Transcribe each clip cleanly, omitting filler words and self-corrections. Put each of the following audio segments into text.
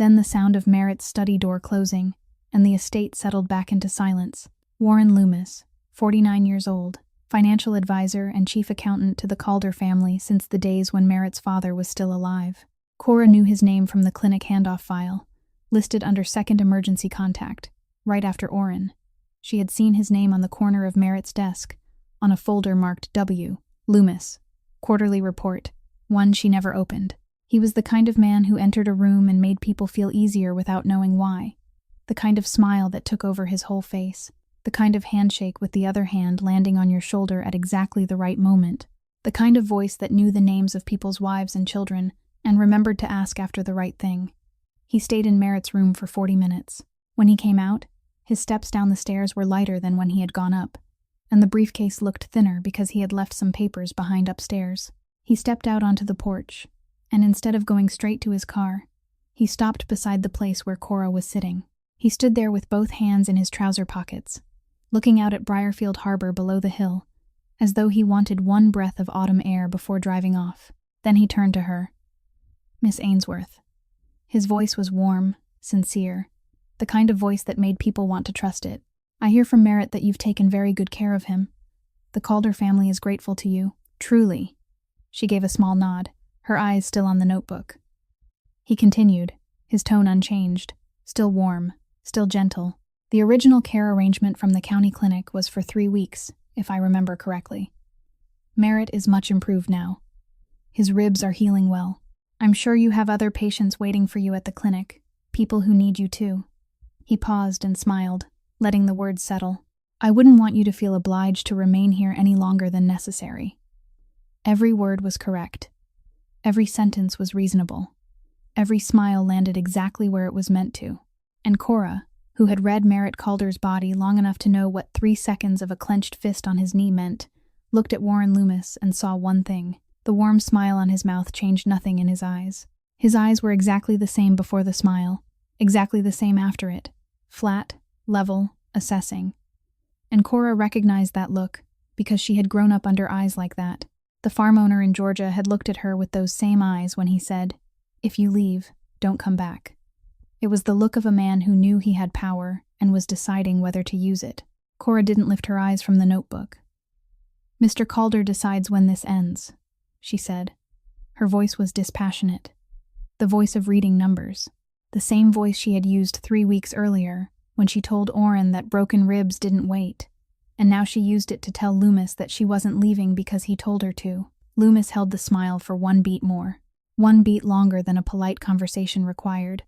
Then the sound of Merritt's study door closing, and the estate settled back into silence. Warren Loomis, 49 years old, financial advisor and chief accountant to the Calder family since the days when Merritt's father was still alive. Cora knew his name from the clinic handoff file, listed under second emergency contact, right after Orrin. She had seen his name on the corner of Merritt's desk, on a folder marked W. Loomis. Quarterly report, one she never opened. He was the kind of man who entered a room and made people feel easier without knowing why. The kind of smile that took over his whole face. The kind of handshake with the other hand landing on your shoulder at exactly the right moment. The kind of voice that knew the names of people's wives and children and remembered to ask after the right thing. He stayed in Merritt's room for 40 minutes. When he came out, his steps down the stairs were lighter than when he had gone up, and the briefcase looked thinner because he had left some papers behind upstairs. He stepped out onto the porch, and instead of going straight to his car, he stopped beside the place where Cora was sitting. He stood there with both hands in his trouser pockets, looking out at Briarfield Harbor below the hill, as though he wanted one breath of autumn air before driving off. Then he turned to her. "Miss Ainsworth." His voice was warm, sincere, the kind of voice that made people want to trust it. "I hear from Merritt that you've taken very good care of him. The Calder family is grateful to you, truly." She gave a small nod, her eyes still on the notebook. He continued, his tone unchanged, still warm, still gentle. "The original care arrangement from the county clinic was for 3 weeks, if I remember correctly. Merritt is much improved now. His ribs are healing well. I'm sure you have other patients waiting for you at the clinic, people who need you too." He paused and smiled, letting the words settle. "I wouldn't want you to feel obliged to remain here any longer than necessary." Every word was correct. Every sentence was reasonable. Every smile landed exactly where it was meant to. And Cora, who had read Merritt Calder's body long enough to know what 3 seconds of a clenched fist on his knee meant, looked at Warren Loomis and saw one thing. The warm smile on his mouth changed nothing in his eyes. His eyes were exactly the same before the smile, exactly the same after it. Flat, level, assessing. And Cora recognized that look, because she had grown up under eyes like that. The farm owner in Georgia had looked at her with those same eyes when he said, "If you leave, don't come back." It was the look of a man who knew he had power and was deciding whether to use it. Cora didn't lift her eyes from the notebook. "Mr. Calder decides when this ends," she said. Her voice was dispassionate, the voice of reading numbers, the same voice she had used 3 weeks earlier when she told Orrin that broken ribs didn't wait, and now she used it to tell Loomis that she wasn't leaving because he told her to. Loomis held the smile for 1 beat more, 1 beat longer than a polite conversation required,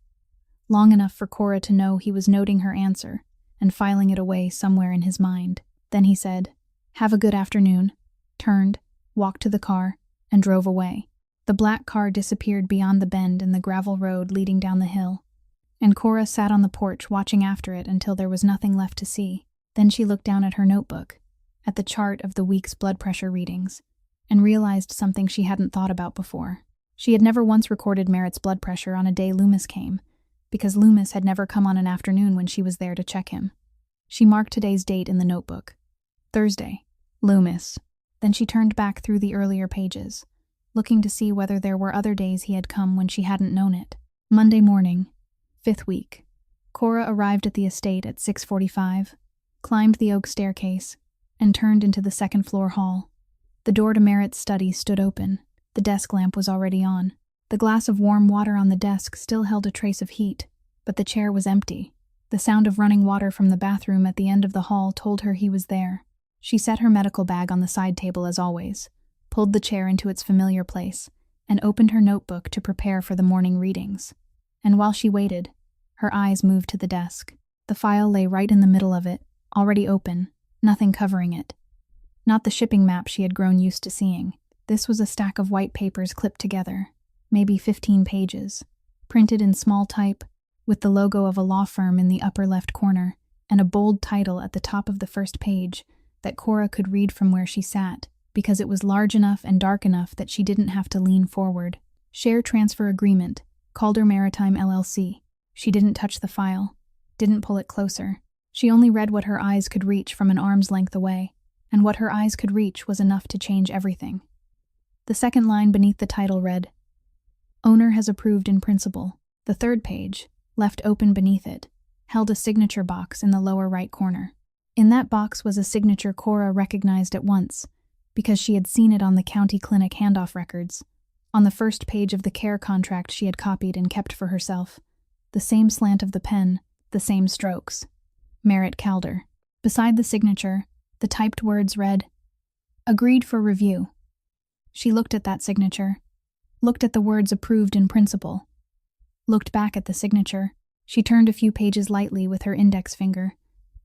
long enough for Cora to know he was noting her answer and filing it away somewhere in his mind. Then he said, "Have a good afternoon," turned, walked to the car, and drove away. The black car disappeared beyond the bend in the gravel road leading down the hill, and Cora sat on the porch watching after it until there was nothing left to see. Then she looked down at her notebook, at the chart of the week's blood pressure readings, and realized something she hadn't thought about before. She had never once recorded Merritt's blood pressure on a day Loomis came, because Loomis had never come on an afternoon when she was there to check him. She marked today's date in the notebook. Thursday. Loomis. Then she turned back through the earlier pages, looking to see whether there were other days he had come when she hadn't known it. Monday morning, 5th week. Cora arrived at the estate at 6:45, climbed the oak staircase, and turned into the second-floor hall. The door to Merritt's study stood open. The desk lamp was already on. The glass of warm water on the desk still held a trace of heat, but the chair was empty. The sound of running water from the bathroom at the end of the hall told her he was there. She set her medical bag on the side table as always, pulled the chair into its familiar place, and opened her notebook to prepare for the morning readings. And while she waited, her eyes moved to the desk. The file lay right in the middle of it, already open, nothing covering it. Not the shipping map she had grown used to seeing. This was a stack of white papers clipped together, maybe 15 pages, printed in small type, with the logo of a law firm in the upper left corner, and a bold title at the top of the first page that Cora could read from where she sat, because it was large enough and dark enough that she didn't have to lean forward. Share Transfer Agreement, Calder Maritime LLC. She didn't touch the file, didn't pull it closer. She only read what her eyes could reach from an arm's length away, and what her eyes could reach was enough to change everything. The second line beneath the title read, "Owner has approved in principle. The third page, left open beneath it, held a signature box in the lower right corner. In that box was a signature Cora recognized at once, because she had seen it on the county clinic handoff records, on the first page of the care contract she had copied and kept for herself. The same slant of the pen, the same strokes. Merritt Calder. Beside the signature, the typed words read, "Agreed for review." She looked at that signature, looked at the words "approved in principle," looked back at the signature. She turned a few pages lightly with her index finger,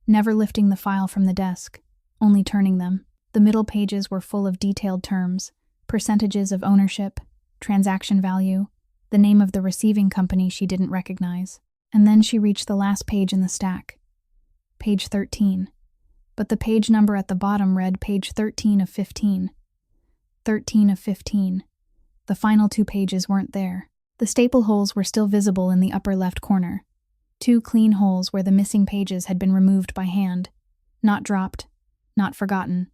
never lifting the file from the desk, only turning them. The middle pages were full of detailed terms, percentages of ownership, transaction value, the name of the receiving company she didn't recognize. And then she reached the last page in the stack. Page 13. But the page number at the bottom read page 13 of 15. 13 of 15. The final 2 pages weren't there. The staple holes were still visible in the upper left corner. 2 clean holes where the missing pages had been removed by hand. Not dropped, not forgotten.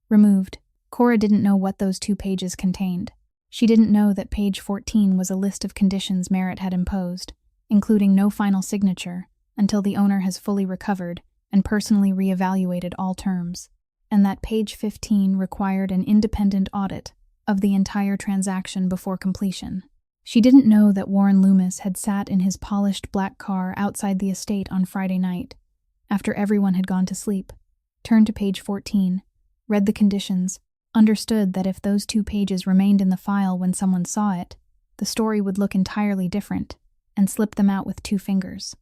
Removed. Cora didn't know what those 2 pages contained. She didn't know that page 14 was a list of conditions Merritt had imposed, including no final signature until the owner has fully recovered and personally reevaluated all terms, and that page 15 required an independent audit of the entire transaction before completion. She didn't know that Warren Loomis had sat in his polished black car outside the estate on Friday night, after everyone had gone to sleep, turned to page 14, read the conditions, understood that if those 2 pages remained in the file when someone saw it, the story would look entirely different, and slipped them out with 2 fingers.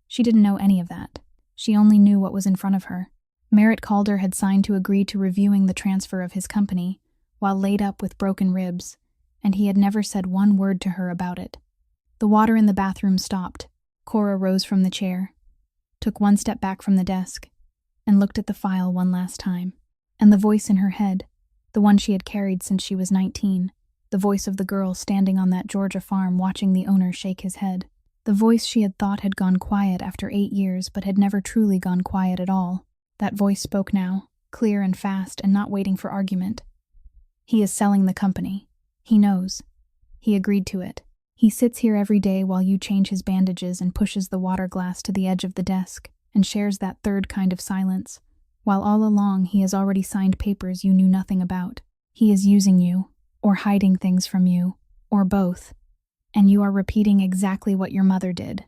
She didn't know any of that. She only knew what was in front of her. Merritt Calder had signed to agree to reviewing the transfer of his company, while laid up with broken ribs, and he had never said one word to her about it. The water in the bathroom stopped. Cora rose from the chair, took 1 step back from the desk, and looked at the file one last time. And the voice in her head, the one she had carried since she was 19, the voice of the girl standing on that Georgia farm watching the owner shake his head, the voice she had thought had gone quiet after 8 years but had never truly gone quiet at all. That voice spoke now, clear and fast and not waiting for argument. He is selling the company. He knows. He agreed to it. He sits here every day while you change his bandages and pushes the water glass to the edge of the desk and shares that third kind of silence, while all along he has already signed papers you knew nothing about. He is using you, or hiding things from you, or both, and you are repeating exactly what your mother did.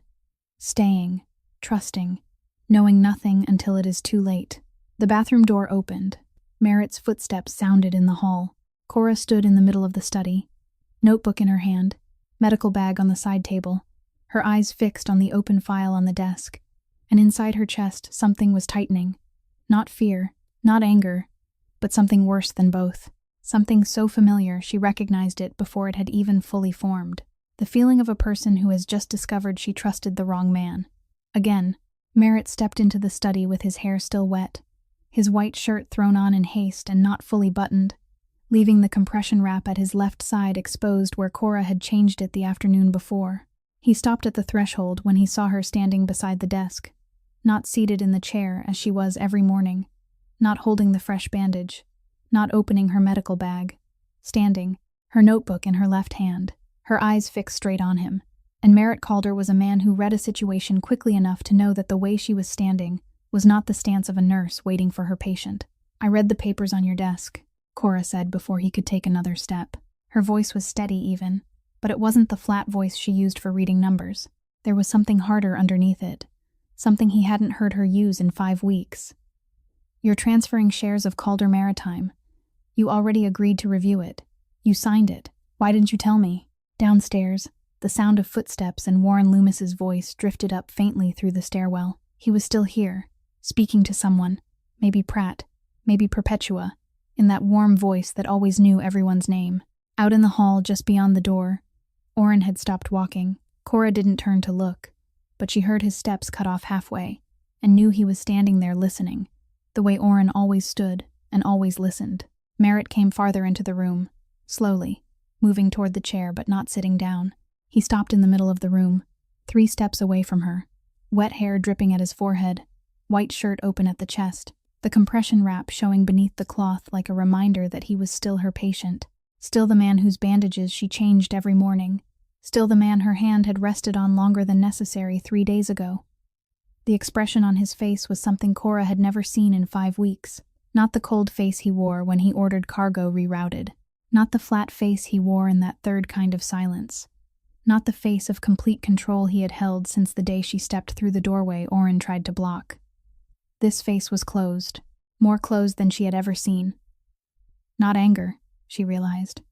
Staying, trusting, knowing nothing until it is too late. The bathroom door opened. Merritt's footsteps sounded in the hall. Cora stood in the middle of the study, notebook in her hand, medical bag on the side table, her eyes fixed on the open file on the desk, and inside her chest something was tightening. Not fear, not anger, but something worse than both. Something so familiar she recognized it before it had even fully formed. The feeling of a person who has just discovered she trusted the wrong man. Again, Merritt stepped into the study with his hair still wet, his white shirt thrown on in haste and not fully buttoned, leaving the compression wrap at his left side exposed where Cora had changed it the afternoon before. He stopped at the threshold when he saw her standing beside the desk, not seated in the chair as she was every morning, not holding the fresh bandage, not opening her medical bag, standing, her notebook in her left hand, her eyes fixed straight on him. And Merritt Calder was a man who read a situation quickly enough to know that the way she was standing was not the stance of a nurse waiting for her patient. "I read the papers on your desk," Cora said before he could take another step. Her voice was steady even, but it wasn't the flat voice she used for reading numbers. There was something harder underneath it, something he hadn't heard her use in 5 weeks. "You're transferring shares of Calder Maritime. You already agreed to review it. You signed it. Why didn't you tell me?" Downstairs, the sound of footsteps and Warren Loomis's voice drifted up faintly through the stairwell. He was still here, speaking to someone, maybe Pratt, maybe Perpetua, in that warm voice that always knew everyone's name. Out in the hall just beyond the door, Orrin had stopped walking. Cora didn't turn to look, but she heard his steps cut off halfway, and knew he was standing there listening, the way Orrin always stood and always listened. Merritt came farther into the room, slowly, moving toward the chair but not sitting down. He stopped in the middle of the room, 3 steps away from her, wet hair dripping at his forehead, white shirt open at the chest, the compression wrap showing beneath the cloth like a reminder that he was still her patient, still the man whose bandages she changed every morning, Still the man her hand had rested on longer than necessary 3 days ago. The expression on his face was something Cora had never seen in 5 weeks. Not the cold face he wore when he ordered cargo rerouted. Not the flat face he wore in that third kind of silence. Not the face of complete control he had held since the day she stepped through the doorway Oren tried to block. This face was closed, more closed than she had ever seen. Not anger, she realized.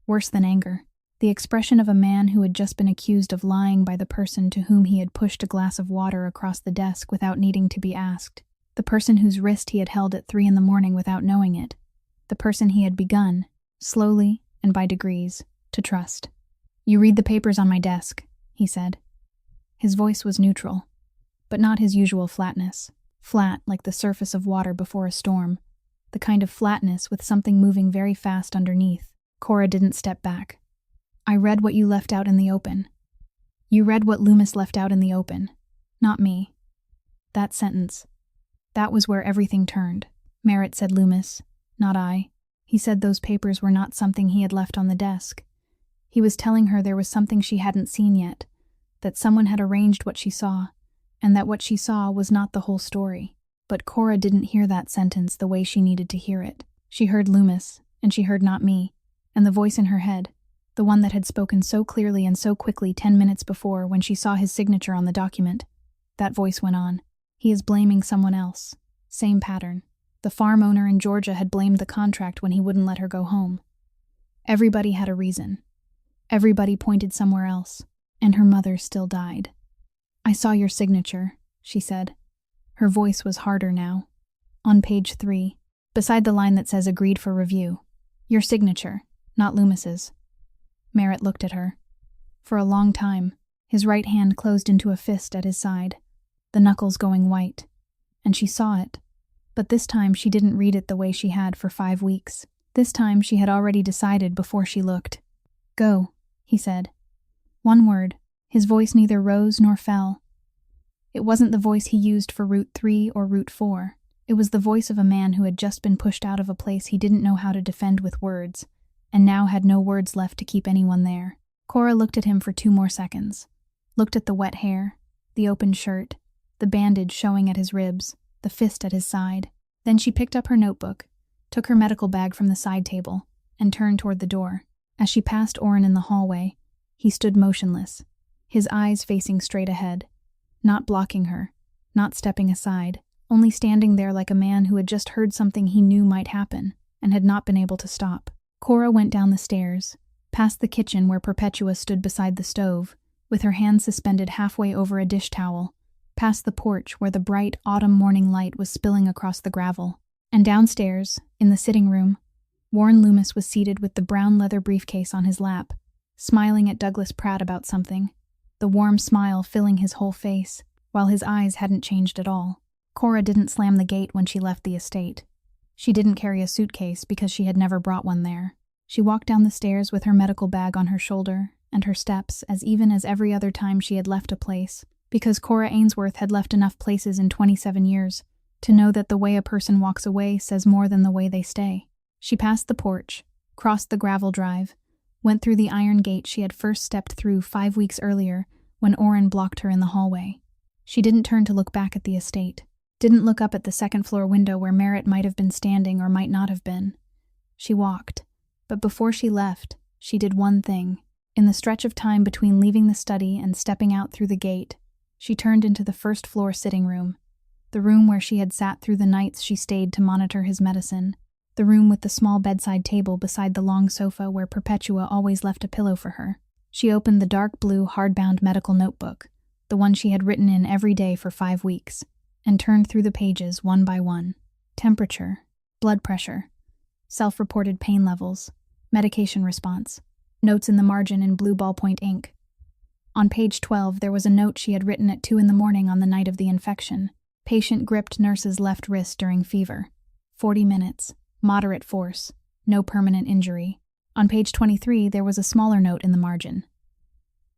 Worse than anger. The expression of a man who had just been accused of lying by the person to whom he had pushed a glass of water across the desk without needing to be asked. The person whose wrist he had held at 3 a.m. without knowing it. The person he had begun, slowly and by degrees, to trust. "You read the papers on my desk," he said. His voice was neutral, but not his usual flatness. Flat like the surface of water before a storm. The kind of flatness with something moving very fast underneath. Cora didn't step back. "I read what you left out in the open." "You read what Loomis left out in the open. Not me." That sentence. That was where everything turned. "Merritt," said Loomis, "not I." He said those papers were not something he had left on the desk. He was telling her there was something she hadn't seen yet, that someone had arranged what she saw, and that what she saw was not the whole story. But Cora didn't hear that sentence the way she needed to hear it. She heard Loomis, and she heard "not me," and the voice in her head, the one that had spoken so clearly and so quickly 10 minutes before when she saw his signature on the document. That voice went on. "He is blaming someone else. Same pattern. The farm owner in Georgia had blamed the contract when he wouldn't let her go home. Everybody had a reason. Everybody pointed somewhere else, and her mother still died." "I saw your signature," she said. Her voice was harder now. "On page 3, beside the line that says agreed for review. Your signature, not Loomis's." Merritt looked at her. For a long time, his right hand closed into a fist at his side, the knuckles going white, and she saw it. But this time she didn't read it the way she had for 5 weeks. This time she had already decided before she looked. "Go," he said. One word. His voice neither rose nor fell. It wasn't the voice he used for Route 3 or Route 4. It was the voice of a man who had just been pushed out of a place he didn't know how to defend with words, and now had no words left to keep anyone there. Cora looked at him for 2 more seconds. Looked at the wet hair, the open shirt, the bandage showing at his ribs, the fist at his side. Then she picked up her notebook, took her medical bag from the side table, and turned toward the door. As she passed Oren in the hallway, he stood motionless, his eyes facing straight ahead, not blocking her, not stepping aside, only standing there like a man who had just heard something he knew might happen and had not been able to stop. Cora went down the stairs, past the kitchen where Perpetua stood beside the stove, with her hand suspended halfway over a dish towel, past the porch where the bright autumn morning light was spilling across the gravel, and downstairs, in the sitting room, Warren Loomis was seated with the brown leather briefcase on his lap, smiling at Douglas Pratt about something, the warm smile filling his whole face, while his eyes hadn't changed at all. Cora didn't slam the gate when she left the estate. She didn't carry a suitcase because she had never brought one there. She walked down the stairs with her medical bag on her shoulder, and her steps as even as every other time she had left a place, because Cora Ainsworth had left enough places in 27 years to know that the way a person walks away says more than the way they stay. She passed the porch, crossed the gravel drive, went through the iron gate she had first stepped through 5 weeks earlier when Oren blocked her in the hallway. She didn't turn to look back at the estate, didn't look up at the second-floor window where Merritt might have been standing or might not have been. She walked, but before she left, she did one thing. In the stretch of time between leaving the study and stepping out through the gate, she turned into the first-floor sitting room, the room where she had sat through the nights she stayed to monitor his medicine, the room with the small bedside table beside the long sofa where Perpetua always left a pillow for her. She opened the dark blue hardbound medical notebook, the one she had written in every day for 5 weeks, and turned through the pages one by one. Temperature, blood pressure, self-reported pain levels, medication response, notes in the margin in blue ballpoint ink. On page 12 there was a note she had written at 2 a.m. on the night of the infection. Patient gripped nurse's left wrist during fever. 40 minutes. Moderate force. No permanent injury. On page 23 there was a smaller note in the margin.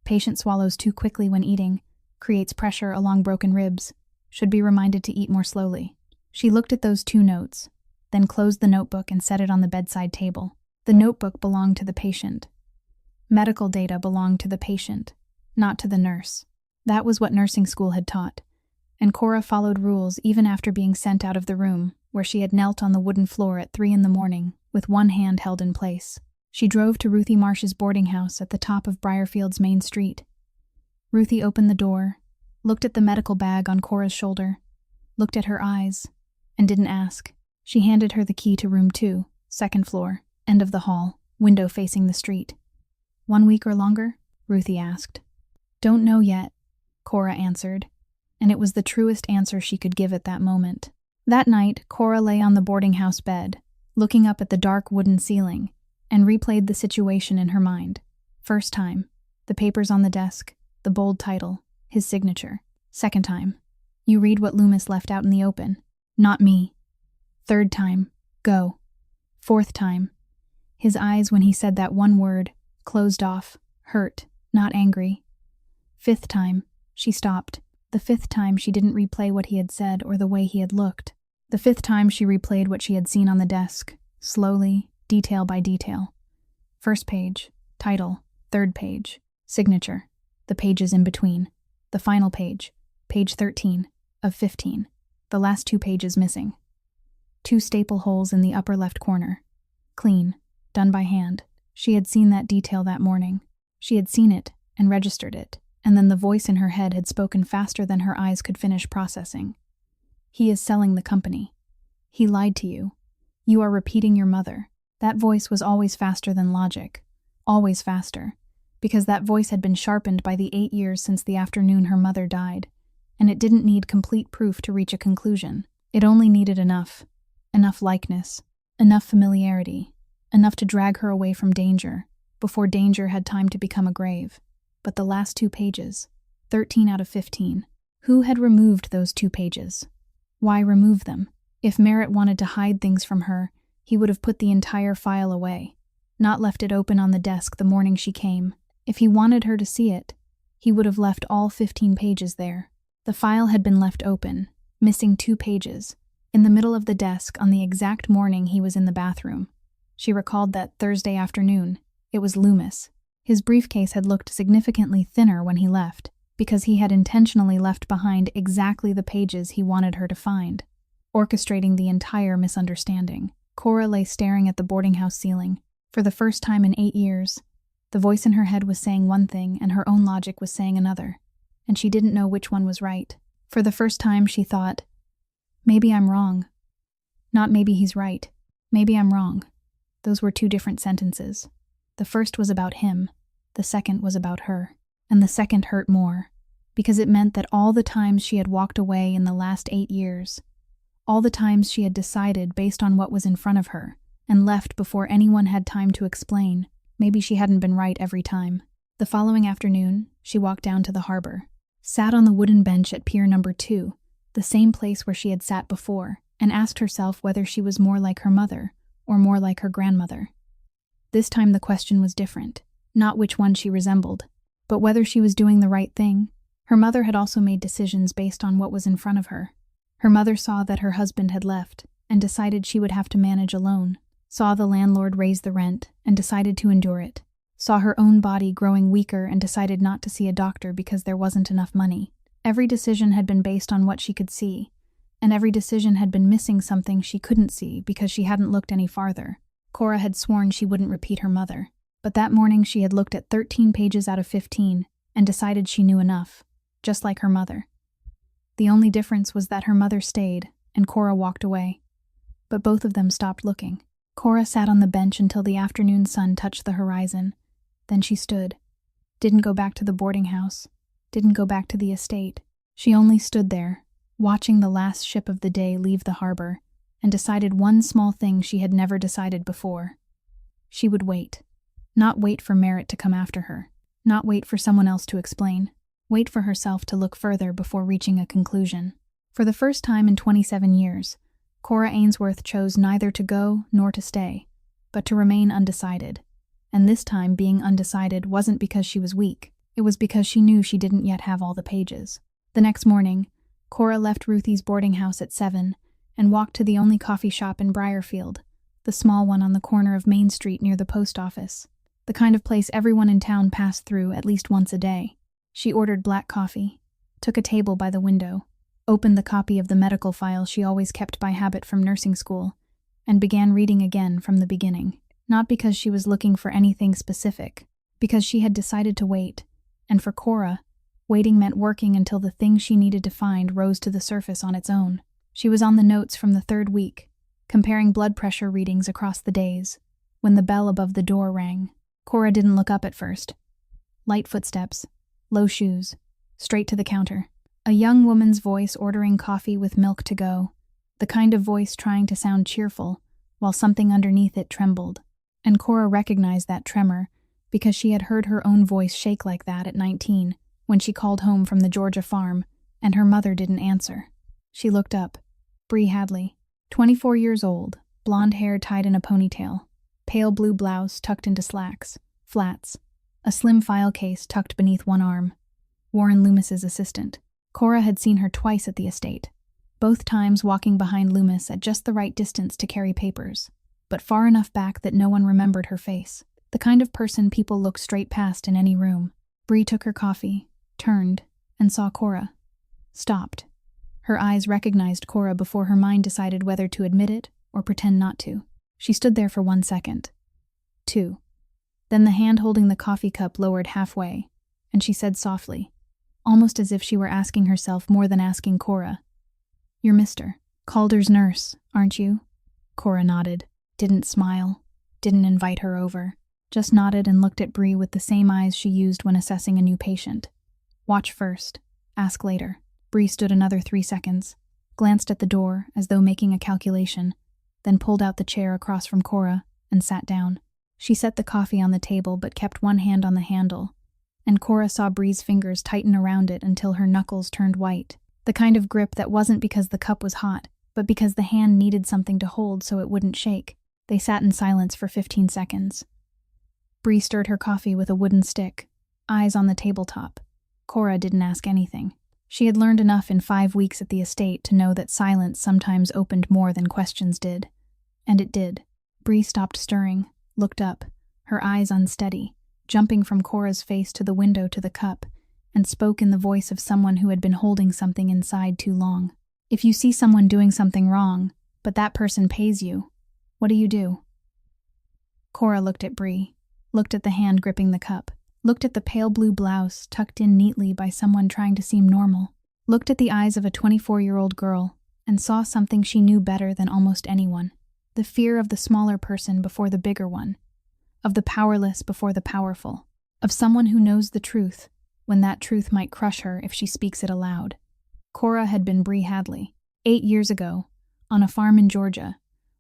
Patient swallows too quickly when eating. Creates pressure along broken ribs. Should be reminded to eat more slowly. She looked at those 2 notes, then closed the notebook and set it on the bedside table. The notebook belonged to the patient. Medical data belonged to the patient, not to the nurse. That was what nursing school had taught, and Cora followed rules even after being sent out of the room, where she had knelt on the wooden floor at 3 a.m, with one hand held in place. She drove to Ruthie Marsh's boarding house at the top of Briarfield's main street. Ruthie opened the door, looked at the medical bag on Cora's shoulder, looked at her eyes, and didn't ask. She handed her the key to room 2, second floor, end of the hall, window facing the street. 1 week or longer? Ruthie asked. Don't know yet, Cora answered, and it was the truest answer she could give at that moment. That night, Cora lay on the boarding house bed, looking up at the dark wooden ceiling, and replayed the situation in her mind. First time, the papers on the desk, the bold title, his signature. Second time, you read what Loomis left out in the open. Not me. Third time, go. Fourth time, his eyes when he said that one word, closed off, hurt, not angry. Fifth time, she stopped. The fifth time she didn't replay what he had said or the way he had looked. The fifth time she replayed what she had seen on the desk, slowly, detail by detail. First page, title, third page, signature, the pages in between, the final page, page 13, of 15, the last 2 pages missing. 2 staple holes in the upper left corner. Clean, done by hand. She had seen that detail that morning. She had seen it and registered it, and then the voice in her head had spoken faster than her eyes could finish processing. He is selling the company. He lied to you. You are repeating your mother. That voice was always faster than logic. Always faster. Because that voice had been sharpened by the 8 years since the afternoon her mother died, and it didn't need complete proof to reach a conclusion. It only needed enough likeness, enough familiarity, enough to drag her away from danger, before danger had time to become a grave. But the last 2 pages, 13 out of 15, who had removed those 2 pages? Why remove them? If Merritt wanted to hide things from her, he would have put the entire file away, not left it open on the desk the morning she came. If he wanted her to see it, he would have left all 15 pages there. The file had been left open, missing 2 pages, in the middle of the desk on the exact morning he was in the bathroom. She recalled that Thursday afternoon. It was Loomis. His briefcase had looked significantly thinner when he left, because he had intentionally left behind exactly the pages he wanted her to find, orchestrating the entire misunderstanding. Cora lay staring at the boarding house ceiling. For the first time in 8 years, the voice in her head was saying one thing and her own logic was saying another, and she didn't know which one was right. For the first time she thought, maybe I'm wrong. Not maybe he's right. Maybe I'm wrong. Those were 2 different sentences. The first was about him. The second was about her. And the second hurt more, because it meant that all the times she had walked away in the last 8 years, all the times she had decided based on what was in front of her, and left before anyone had time to explain, maybe she hadn't been right every time. The following afternoon, she walked down to the harbor, sat on the wooden bench at Pier Number 2, the same place where she had sat before, and asked herself whether she was more like her mother or more like her grandmother. This time the question was different, not which one she resembled, but whether she was doing the right thing. Her mother had also made decisions based on what was in front of her. Her mother saw that her husband had left and decided she would have to manage alone, saw the landlord raise the rent and decided to endure it, saw her own body growing weaker and decided not to see a doctor because there wasn't enough money. Every decision had been based on what she could see, and every decision had been missing something she couldn't see because she hadn't looked any farther. Cora had sworn she wouldn't repeat her mother, but that morning she had looked at 13 pages out of 15 and decided she knew enough, just like her mother. The only difference was that her mother stayed and Cora walked away, but both of them stopped looking. Cora sat on the bench until the afternoon sun touched the horizon. Then she stood. Didn't go back to the boarding house. Didn't go back to the estate. She only stood there, watching the last ship of the day leave the harbor, and decided one small thing she had never decided before. She would wait. Not wait for Merritt to come after her. Not wait for someone else to explain. Wait for herself to look further before reaching a conclusion. For the first time in 27 years, Cora Ainsworth chose neither to go nor to stay, but to remain undecided. And this time being undecided wasn't because she was weak. It was because she knew she didn't yet have all the pages. The next morning, Cora left Ruthie's boarding house at 7 and walked to the only coffee shop in Briarfield, the small one on the corner of Main Street near the post office. the kind of place everyone in town passed through at least once a day. She ordered black coffee, took a table by the window, opened the copy of the medical file she always kept by habit from nursing school, and began reading again from the beginning. Not because she was looking for anything specific, because she had decided to wait, and for Cora, waiting meant working until the thing she needed to find rose to the surface on its own. She was on the notes from the 3rd week, comparing blood pressure readings across the days, when the bell above the door rang. Cora didn't look up at first. Light footsteps, low shoes, straight to the counter. A young woman's voice ordering coffee with milk to go, the kind of voice trying to sound cheerful, while something underneath it trembled. And Cora recognized that tremor because she had heard her own voice shake like that at 19, when she called home from the Georgia farm, and her mother didn't answer. She looked up. Bree Hadley, 24 years old, blonde hair tied in a ponytail, pale blue blouse tucked into slacks, flats, a slim file case tucked beneath one arm. Warren Loomis's assistant. Cora had seen her twice at the estate, both times walking behind Loomis at just the right distance to carry papers, but far enough back that no one remembered her face. The kind of person people look straight past in any room. Bree took her coffee, turned, and saw Cora. Stopped. Her eyes recognized Cora before her mind decided whether to admit it or pretend not to. She stood there for 1 second. 2. Then the hand holding the coffee cup lowered halfway, and she said softly, almost as if she were asking herself more than asking Cora, "You're Mr. Calder's nurse, aren't you?" Cora nodded, didn't smile, didn't invite her over, just nodded and looked at Bree with the same eyes she used when assessing a new patient. Watch first, ask later. Bree stood another 3 seconds, glanced at the door as though making a calculation, then pulled out the chair across from Cora and sat down. She set the coffee on the table but kept one hand on the handle, and Cora saw Bree's fingers tighten around it until her knuckles turned white. The kind of grip that wasn't because the cup was hot, but because the hand needed something to hold so it wouldn't shake. They sat in silence for 15 seconds. Bree stirred her coffee with a wooden stick, eyes on the tabletop. Cora didn't ask anything. She had learned enough in 5 weeks at the estate to know that silence sometimes opened more than questions did. And it did. Bree stopped stirring, looked up, her eyes unsteady, jumping from Cora's face to the window to the cup, and spoke in the voice of someone who had been holding something inside too long. If you see someone doing something wrong, but that person pays you, what do? Cora looked at Bree, looked at the hand gripping the cup, looked at the pale blue blouse tucked in neatly by someone trying to seem normal, looked at the eyes of a 24-year-old girl, and saw something she knew better than almost anyone. The fear of the smaller person before the bigger one, of the powerless before the powerful, of someone who knows the truth, when that truth might crush her if she speaks it aloud. Cora had been Bree Hadley, 8 years ago, on a farm in Georgia,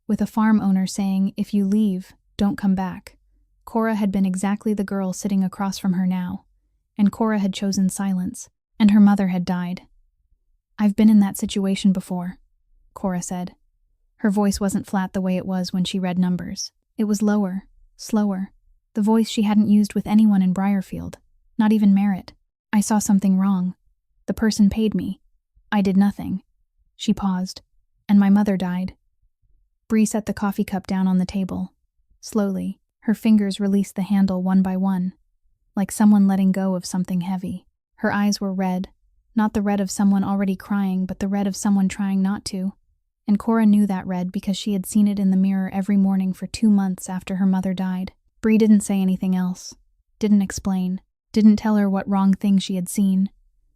with a farm owner saying, "If you leave, don't come back." Cora had been exactly the girl sitting across from her now, and Cora had chosen silence, and her mother had died. "I've been in that situation before," Cora said. Her voice wasn't flat the way it was when she read numbers. It was lower, slower, the voice she hadn't used with anyone in Briarfield, not even Merritt. "I saw something wrong. The person paid me. I did nothing." She paused. "And my mother died." Bree set the coffee cup down on the table. Slowly, her fingers released the handle one by one, like someone letting go of something heavy. Her eyes were red, not the red of someone already crying, but the red of someone trying not to. And Cora knew that red because she had seen it in the mirror every morning for 2 months after her mother died. Bree didn't say anything else, didn't explain, didn't tell her what wrong thing she had seen,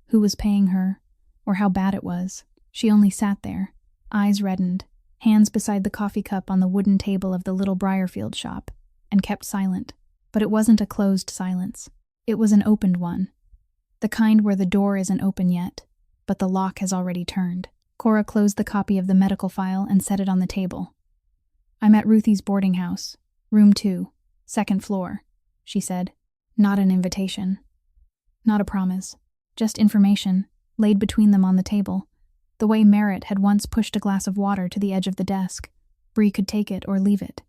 who was paying her, or how bad it was. She only sat there, eyes reddened, hands beside the coffee cup on the wooden table of the little Briarfield shop, and kept silent. But it wasn't a closed silence. It was an opened one. The kind where the door isn't open yet, but the lock has already turned. Cora closed the copy of the medical file and set it on the table. "I'm at Ruthie's boarding house, room 2, 2nd floor," she said. Not an invitation. Not a promise. Just information, laid between them on the table. The way Merritt had once pushed a glass of water to the edge of the desk. Bree could take it or leave it.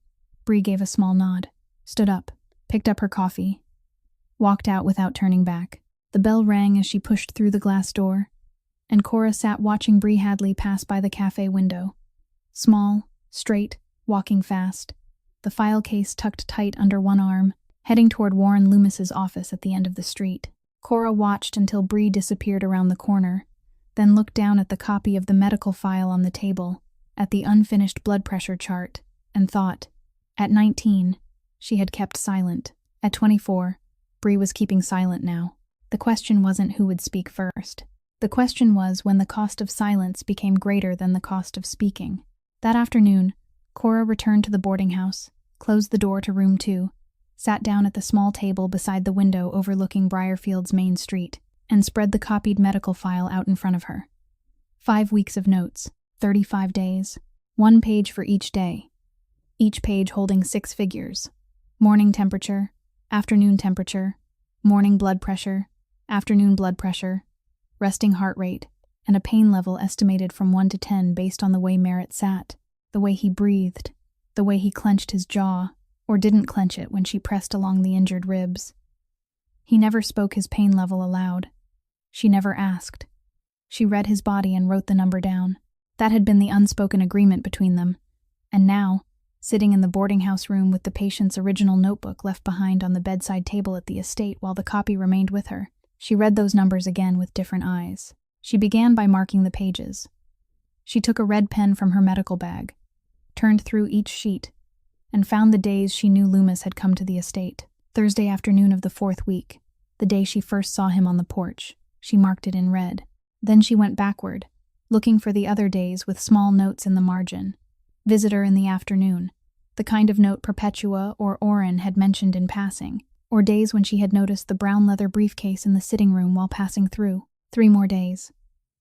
Bree gave a small nod, stood up, picked up her coffee, walked out without turning back. The bell rang as she pushed through the glass door, and Cora sat watching Bree Hadley pass by the cafe window. Small, straight, walking fast, the file case tucked tight under one arm, heading toward Warren Loomis's office at the end of the street. Cora watched until Bree disappeared around the corner, then looked down at the copy of the medical file on the table, at the unfinished blood pressure chart, and thought, at 19, she had kept silent. At 24, Bree was keeping silent now. The question wasn't who would speak first. The question was when the cost of silence became greater than the cost of speaking. That afternoon, Cora returned to the boarding house, closed the door to room 2, sat down at the small table beside the window overlooking Briarfield's main street, and spread the copied medical file out in front of her. 5 weeks of notes, 35 days, 1 page for each day, each page holding 6 figures: morning temperature, afternoon temperature, morning blood pressure, afternoon blood pressure, resting heart rate, and a pain level estimated from 1 to 10 based on the way Merritt sat, the way he breathed, the way he clenched his jaw, or didn't clench it when she pressed along the injured ribs. He never spoke his pain level aloud. She never asked. She read his body and wrote the number down. That had been the unspoken agreement between them. And now, sitting in the boarding house room with the patient's original notebook left behind on the bedside table at the estate while the copy remained with her, she read those numbers again with different eyes. She began by marking the pages. She took a red pen from her medical bag, turned through each sheet, and found the days she knew Loomis had come to the estate. Thursday afternoon of the 4th week, the day she first saw him on the porch. She marked it in red. Then she went backward, looking for the other days with small notes in the margin. Visitor in the afternoon, the kind of note Perpetua or Orrin had mentioned in passing, or days when she had noticed the brown leather briefcase in the sitting room while passing through. 3 more days.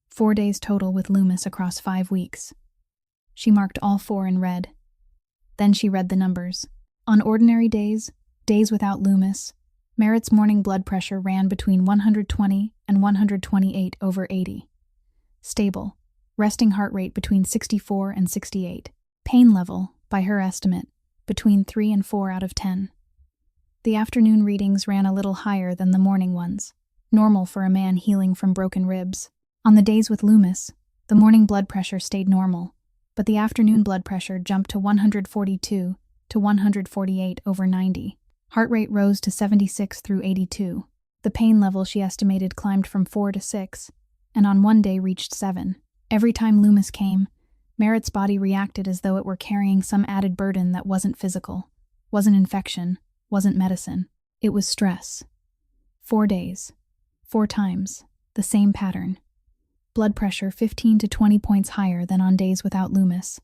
4 days total with Loomis across 5 weeks. She marked all 4 in red. Then she read the numbers. On ordinary days, days without Loomis, Merritt's morning blood pressure ran between 120 and 128/80. Stable. Resting heart rate between 64 and 68. Pain level, by her estimate, between 3 and 4 out of 10. The afternoon readings ran a little higher than the morning ones, normal for a man healing from broken ribs. On the days with Loomis, the morning blood pressure stayed normal, but the afternoon blood pressure jumped to 142 to 148/90. Heart rate rose to 76/82. The pain level she estimated climbed from 4 to 6, and on one day reached 7. Every time Loomis came, Merritt's body reacted as though it were carrying some added burden that wasn't physical, wasn't infection, wasn't medicine. It was stress. 4 days. 4 times. The same pattern. Blood pressure 15 to 20 points higher than on days without Loomis.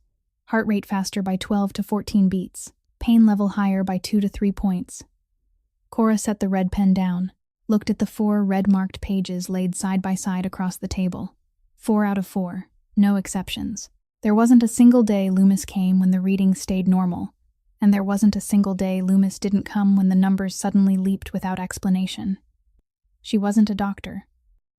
Heart rate faster by 12 to 14 beats. Pain level higher by 2 to 3 points. Cora set the red pen down, looked at the 4 red-marked pages laid side by side across the table. 4 out of 4. No exceptions. There wasn't a single day Loomis came when the readings stayed normal, and there wasn't a single day Loomis didn't come when the numbers suddenly leaped without explanation. She wasn't a doctor.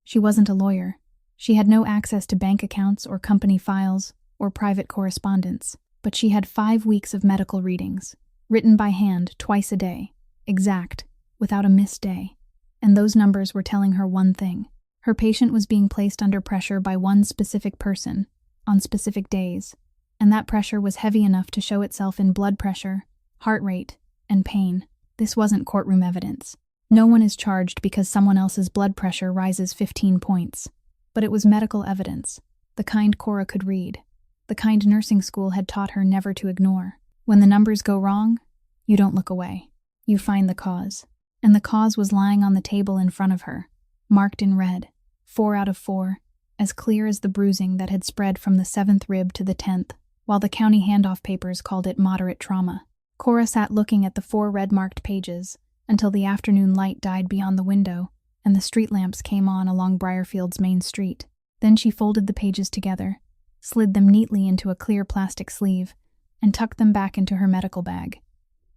She wasn't a lawyer. She had no access to bank accounts or company files or private correspondence, but she had 5 weeks of medical readings, written by hand twice a day, exact, without a missed day. And those numbers were telling her one thing. Her patient was being placed under pressure by one specific person, on specific days, and that pressure was heavy enough to show itself in blood pressure, heart rate, and pain. This wasn't courtroom evidence. No one is charged because someone else's blood pressure rises 15 points. But it was medical evidence, the kind Cora could read, the kind nursing school had taught her never to ignore. When the numbers go wrong, you don't look away. You find the cause. And the cause was lying on the table in front of her, marked in red, 4 out of 4, as clear as the bruising that had spread from the 7th rib to the 10th, while the county handoff papers called it moderate trauma. Cora sat looking at the 4 red-marked pages until the afternoon light died beyond the window and the street lamps came on along Briarfield's main street. Then she folded the pages together, slid them neatly into a clear plastic sleeve, and tucked them back into her medical bag.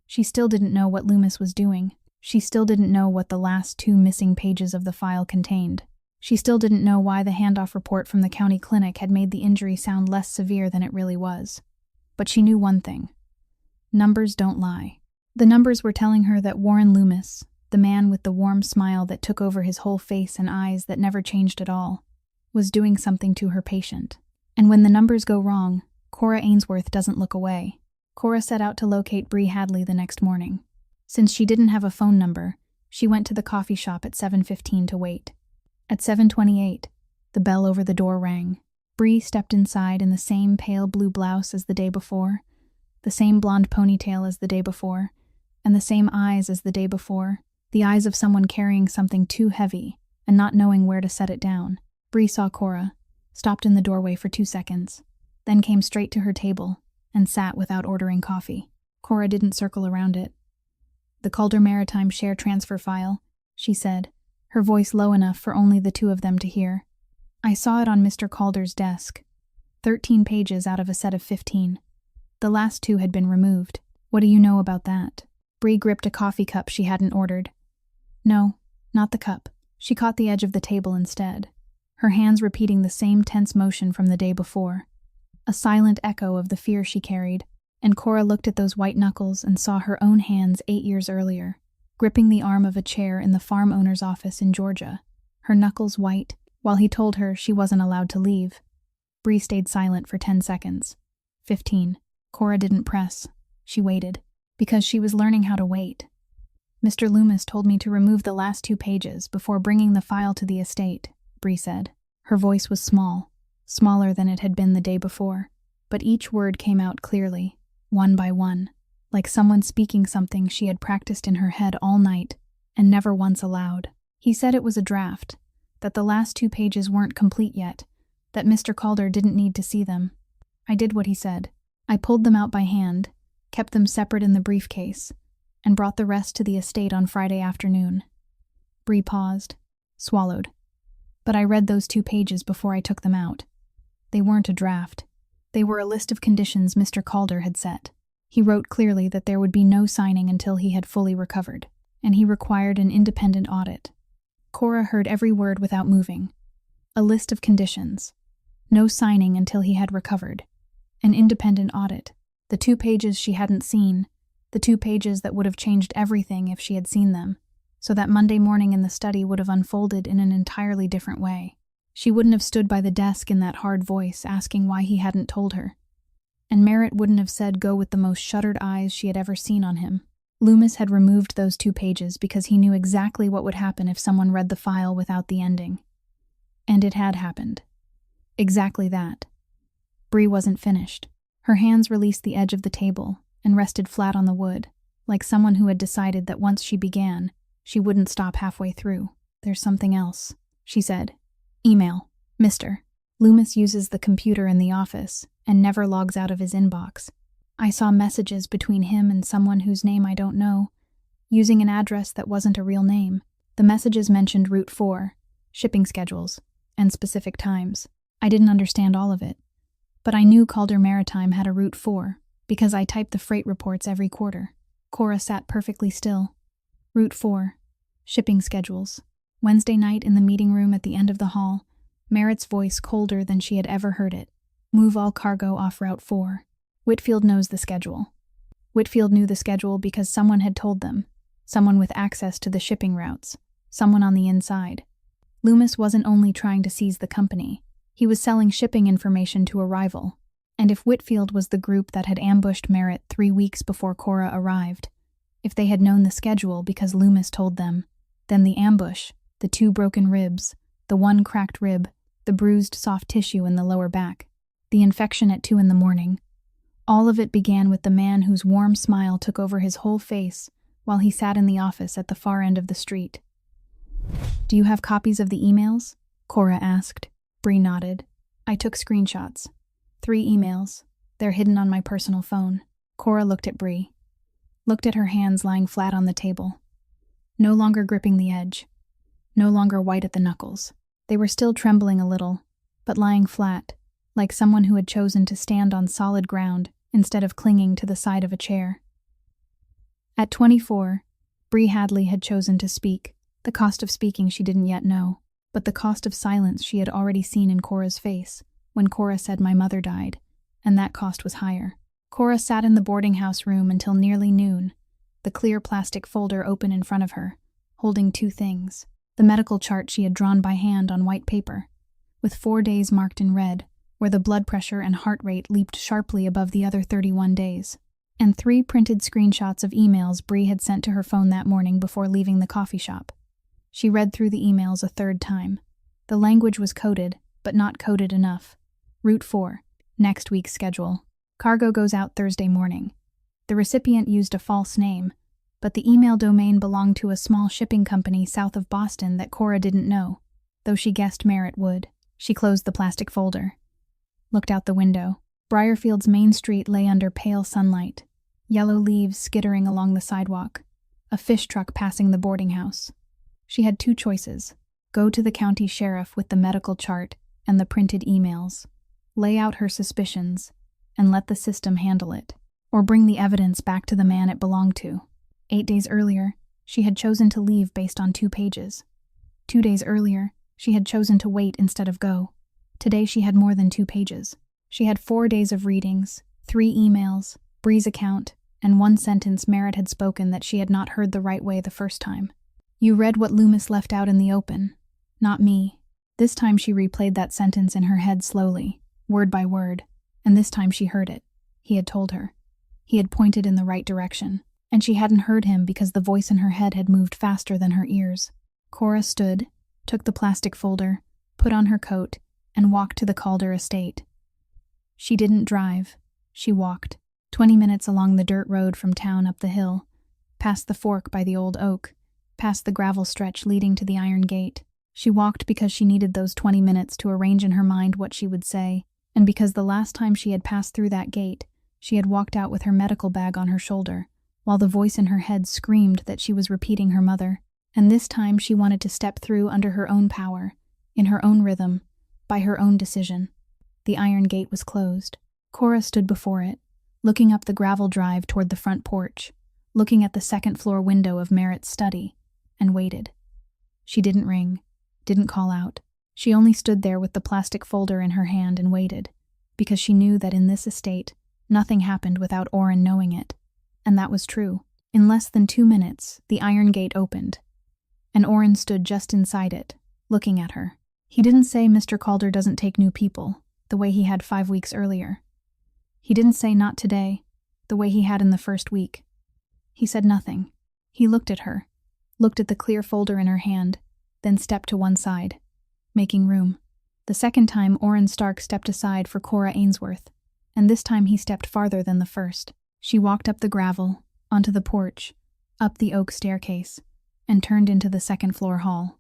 She still didn't know what Loomis was doing. She still didn't know what the last 2 missing pages of the file contained. She still didn't know why the handoff report from the county clinic had made the injury sound less severe than it really was. But she knew one thing. Numbers don't lie. The numbers were telling her that Warren Loomis, the man with the warm smile that took over his whole face and eyes that never changed at all, was doing something to her patient. And when the numbers go wrong, Cora Ainsworth doesn't look away. Cora set out to locate Bree Hadley the next morning. Since she didn't have a phone number, she went to the coffee shop at 7:15 to wait. At 7:28, the bell over the door rang. Bree stepped inside in the same pale blue blouse as the day before, the same blonde ponytail as the day before, and the same eyes as the day before, the eyes of someone carrying something too heavy and not knowing where to set it down. Bree saw Cora, stopped in the doorway for 2 seconds, then came straight to her table and sat without ordering coffee. Cora didn't circle around it. "The Calder Maritime share transfer file," she said, her voice low enough for only the two of them to hear. "I saw it on Mr. Calder's desk. 13 pages out of a set of 15. The last 2 had been removed. What do you know about that?" Bree gripped a coffee cup she hadn't ordered. No, not the cup. She caught the edge of the table instead, her hands repeating the same tense motion from the day before, a silent echo of the fear she carried, and Cora looked at those white knuckles and saw her own hands 8 years earlier, gripping the arm of a chair in the farm owner's office in Georgia, her knuckles white, while he told her she wasn't allowed to leave. Bree stayed silent for 10 seconds. 15. Cora didn't press. She waited, because she was learning how to wait. "Mr. Loomis told me to remove the last 2 pages before bringing the file to the estate," Bree said. Her voice was small, smaller than it had been the day before, but each word came out clearly, one by one, like someone speaking something she had practiced in her head all night and never once aloud. "He said it was a draft, that the last 2 pages weren't complete yet, that Mr. Calder didn't need to see them. I did what he said. I pulled them out by hand, kept them separate in the briefcase, and brought the rest to the estate on Friday afternoon." Bree paused, swallowed. "But I read those 2 pages before I took them out. They weren't a draft. They were a list of conditions Mr. Calder had set. He wrote clearly that there would be no signing until he had fully recovered, and he required an independent audit." Cora heard every word without moving. A list of conditions. No signing until he had recovered. An independent audit. The 2 pages she hadn't seen, the 2 pages that would have changed everything if she had seen them, so that Monday morning in the study would have unfolded in an entirely different way. She wouldn't have stood by the desk in that hard voice asking why he hadn't told her. And Merritt wouldn't have said go with the most shuttered eyes she had ever seen on him. Loomis had removed those 2 pages because he knew exactly what would happen if someone read the file without the ending. And it had happened. Exactly that. Bree wasn't finished. Her hands released the edge of the table and rested flat on the wood, like someone who had decided that once she began, she wouldn't stop halfway through. "There's something else," she said. "Email. Mr. Loomis uses the computer in the office and never logs out of his inbox. I saw messages between him and someone whose name I don't know, using an address that wasn't a real name. The messages mentioned Route 4, shipping schedules, and specific times. I didn't understand all of it, but I knew Calder Maritime had a Route 4 because I typed the freight reports every quarter." Cora sat perfectly still. Route 4, shipping schedules. Wednesday night in the meeting room at the end of the hall, Merritt's voice colder than she had ever heard it. "Move all cargo off Route 4. Whitfield knows the schedule." Whitfield knew the schedule because someone had told them, someone with access to the shipping routes, someone on the inside. Loomis wasn't only trying to seize the company, he was selling shipping information to a rival. And if Whitfield was the group that had ambushed Merritt 3 weeks before Cora arrived, if they had known the schedule because Loomis told them, then the ambush, the 2 broken ribs, the 1 cracked rib, the bruised soft tissue in the lower back, the infection at 2 in the morning, all of it began with the man whose warm smile took over his whole face while he sat in the office at the far end of the street. "Do you have copies of the emails?" Cora asked. Bree nodded. "I took screenshots. 3 emails. They're hidden on my personal phone." Cora looked at Bree. Looked at her hands lying flat on the table. No longer gripping the edge. No longer white at the knuckles. They were still trembling a little, but lying flat, like someone who had chosen to stand on solid ground instead of clinging to the side of a chair. At 24, Bree Hadley had chosen to speak. The cost of speaking she didn't yet know, but the cost of silence she had already seen in Cora's face when Cora said my mother died, and that cost was higher. Cora sat in the boarding house room until nearly noon, the clear plastic folder open in front of her, holding 2 things. The medical chart she had drawn by hand on white paper, with 4 days marked in red, where the blood pressure and heart rate leaped sharply above the other 31 days, and 3 printed screenshots of emails Bree had sent to her phone that morning before leaving the coffee shop. She read through the emails a third time. The language was coded, but not coded enough. Route 4, next week's schedule. Cargo goes out Thursday morning. The recipient used a false name, but the email domain belonged to a small shipping company south of Boston that Cora didn't know, though she guessed Merritt would. She closed the plastic folder, looked out the window. Briarfield's main street lay under pale sunlight, yellow leaves skittering along the sidewalk, a fish truck passing the boarding house. She had 2 choices: go to the county sheriff with the medical chart and the printed emails, lay out her suspicions, and let the system handle it, or bring the evidence back to the man it belonged to. 8 days earlier, she had chosen to leave based on 2 pages. 2 days earlier, she had chosen to wait instead of go. Today she had more than 2 pages. She had 4 days of readings, 3 emails, Bree's account, and 1 sentence Merritt had spoken that she had not heard the right way the first time. You read what Loomis left out in the open, not me. This time she replayed that sentence in her head slowly, word by word, and this time she heard it. He had told her. He had pointed in the right direction, and she hadn't heard him because the voice in her head had moved faster than her ears. Cora stood, took the plastic folder, put on her coat, and walked to the Calder estate. She didn't drive. She walked. 20 minutes along the dirt road from town up the hill, past the fork by the old oak, past the gravel stretch leading to the iron gate. She walked because she needed those 20 minutes to arrange in her mind what she would say, and because the last time she had passed through that gate, she had walked out with her medical bag on her shoulder, while the voice in her head screamed that she was repeating her mother. And this time she wanted to step through under her own power, in her own rhythm, by her own decision. The iron gate was closed. Cora stood before it, looking up the gravel drive toward the front porch, looking at the second-floor window of Merritt's study, and waited. She didn't ring, didn't call out. She only stood there with the plastic folder in her hand and waited, because she knew that in this estate, nothing happened without Orrin knowing it. And that was true. In less than 2 minutes, the iron gate opened, and Orrin stood just inside it, looking at her. He didn't say Mr. Calder doesn't take new people, the way he had 5 weeks earlier. He didn't say not today, the way he had in the first week. He said nothing. He looked at her, looked at the clear folder in her hand, then stepped to one side, making room. The second time, Orrin Stark stepped aside for Cora Ainsworth, and this time he stepped farther than the first. She walked up the gravel, onto the porch, up the oak staircase, and turned into the second-floor hall.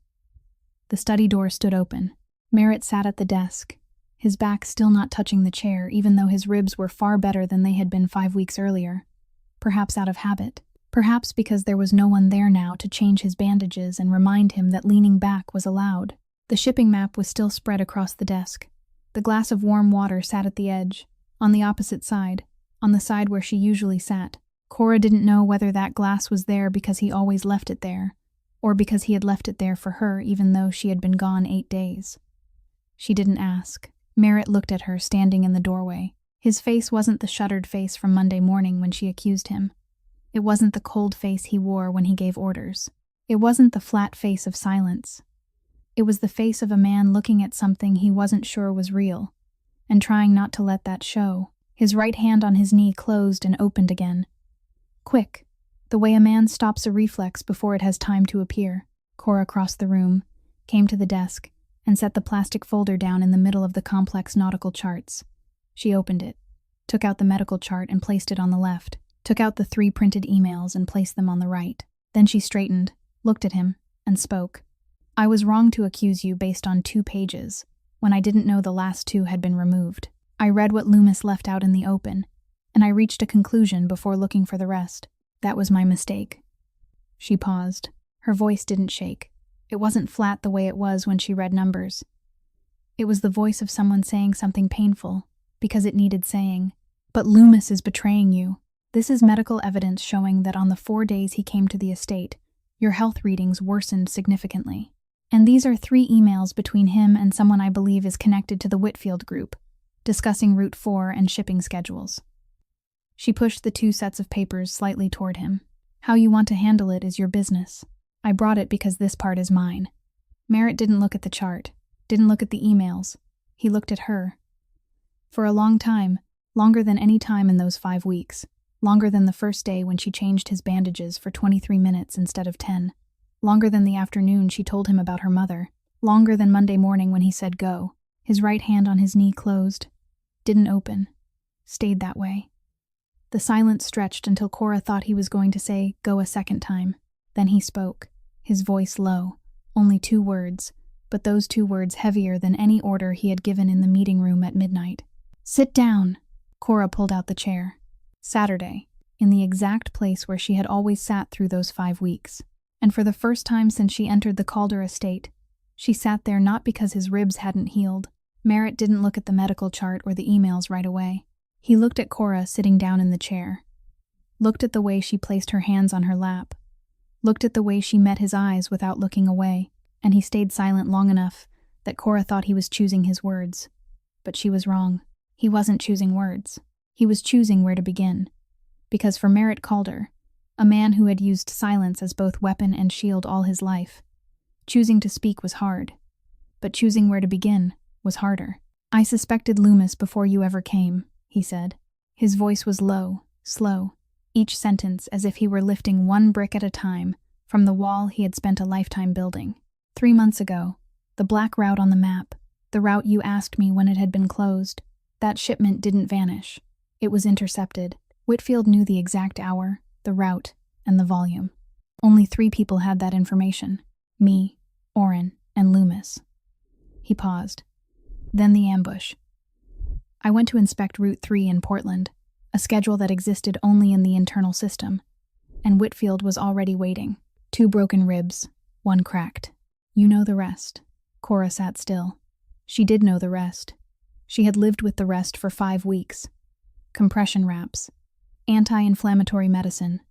The study door stood open. Merritt sat at the desk, his back still not touching the chair, even though his ribs were far better than they had been 5 weeks earlier. Perhaps out of habit. Perhaps because there was no one there now to change his bandages and remind him that leaning back was allowed. The shipping map was still spread across the desk. The glass of warm water sat at the edge, on the opposite side, on the side where she usually sat. Cora didn't know whether that glass was there because he always left it there, or because he had left it there for her even though she had been gone 8 days. She didn't ask. Merritt looked at her standing in the doorway. His face wasn't the shuttered face from Monday morning when she accused him. It wasn't the cold face he wore when he gave orders. It wasn't the flat face of silence. It was the face of a man looking at something he wasn't sure was real, and trying not to let that show. His right hand on his knee closed and opened again. Quick, the way a man stops a reflex before it has time to appear. Cora crossed the room, came to the desk, and set the plastic folder down in the middle of the complex nautical charts. She opened it, took out the medical chart and placed it on the left, took out the 3 printed emails and placed them on the right. Then she straightened, looked at him, and spoke. I was wrong to accuse you based on 2 pages, when I didn't know the last 2 had been removed. I read what Loomis left out in the open, and I reached a conclusion before looking for the rest. That was my mistake. She paused. Her voice didn't shake. It wasn't flat the way it was when she read numbers. It was the voice of someone saying something painful, because it needed saying. But Loomis is betraying you. This is medical evidence showing that on the 4 days he came to the estate, your health readings worsened significantly. And these are 3 emails between him and someone I believe is connected to the Whitfield group, discussing Route 4 and shipping schedules. She pushed the 2 sets of papers slightly toward him. How you want to handle it is your business. I brought it because this part is mine. Merritt didn't look at the chart, didn't look at the emails. He looked at her. For a long time, longer than any time in those 5 weeks, Longer than the first day when she changed his bandages for 23 minutes instead of 10. Longer than the afternoon she told him about her mother. Longer than Monday morning when he said go. His right hand on his knee closed. Didn't open. Stayed that way. The silence stretched until Cora thought he was going to say go a second time. Then he spoke, his voice low. Only 2 words, but those 2 words heavier than any order he had given in the meeting room at midnight. Sit down! Cora pulled out the chair. Saturday, in the exact place where she had always sat through those 5 weeks. And for the first time since she entered the Calder estate, she sat there not because his ribs hadn't healed. Merritt didn't look at the medical chart or the emails right away. He looked at Cora sitting down in the chair. Looked at the way she placed her hands on her lap. Looked at the way she met his eyes without looking away, and he stayed silent long enough that Cora thought he was choosing his words. But she was wrong. He wasn't choosing words. He was choosing where to begin. Because for Merritt Calder, a man who had used silence as both weapon and shield all his life, choosing to speak was hard. But choosing where to begin was harder. I suspected Loomis before you ever came, he said. His voice was low, slow, each sentence as if he were lifting one brick at a time from the wall he had spent a lifetime building. 3 months ago, the black route on the map, the route you asked me when it had been closed, that shipment didn't vanish. It was intercepted. Whitfield knew the exact hour, the route, and the volume. Only 3 people had that information. Me, Orrin, and Loomis. He paused. Then the ambush. I went to inspect Route 3 in Portland, a schedule that existed only in the internal system, and Whitfield was already waiting. 2 broken ribs, 1 cracked. You know the rest. Cora sat still. She did know the rest. She had lived with the rest for 5 weeks. Compression wraps, anti-inflammatory medicine,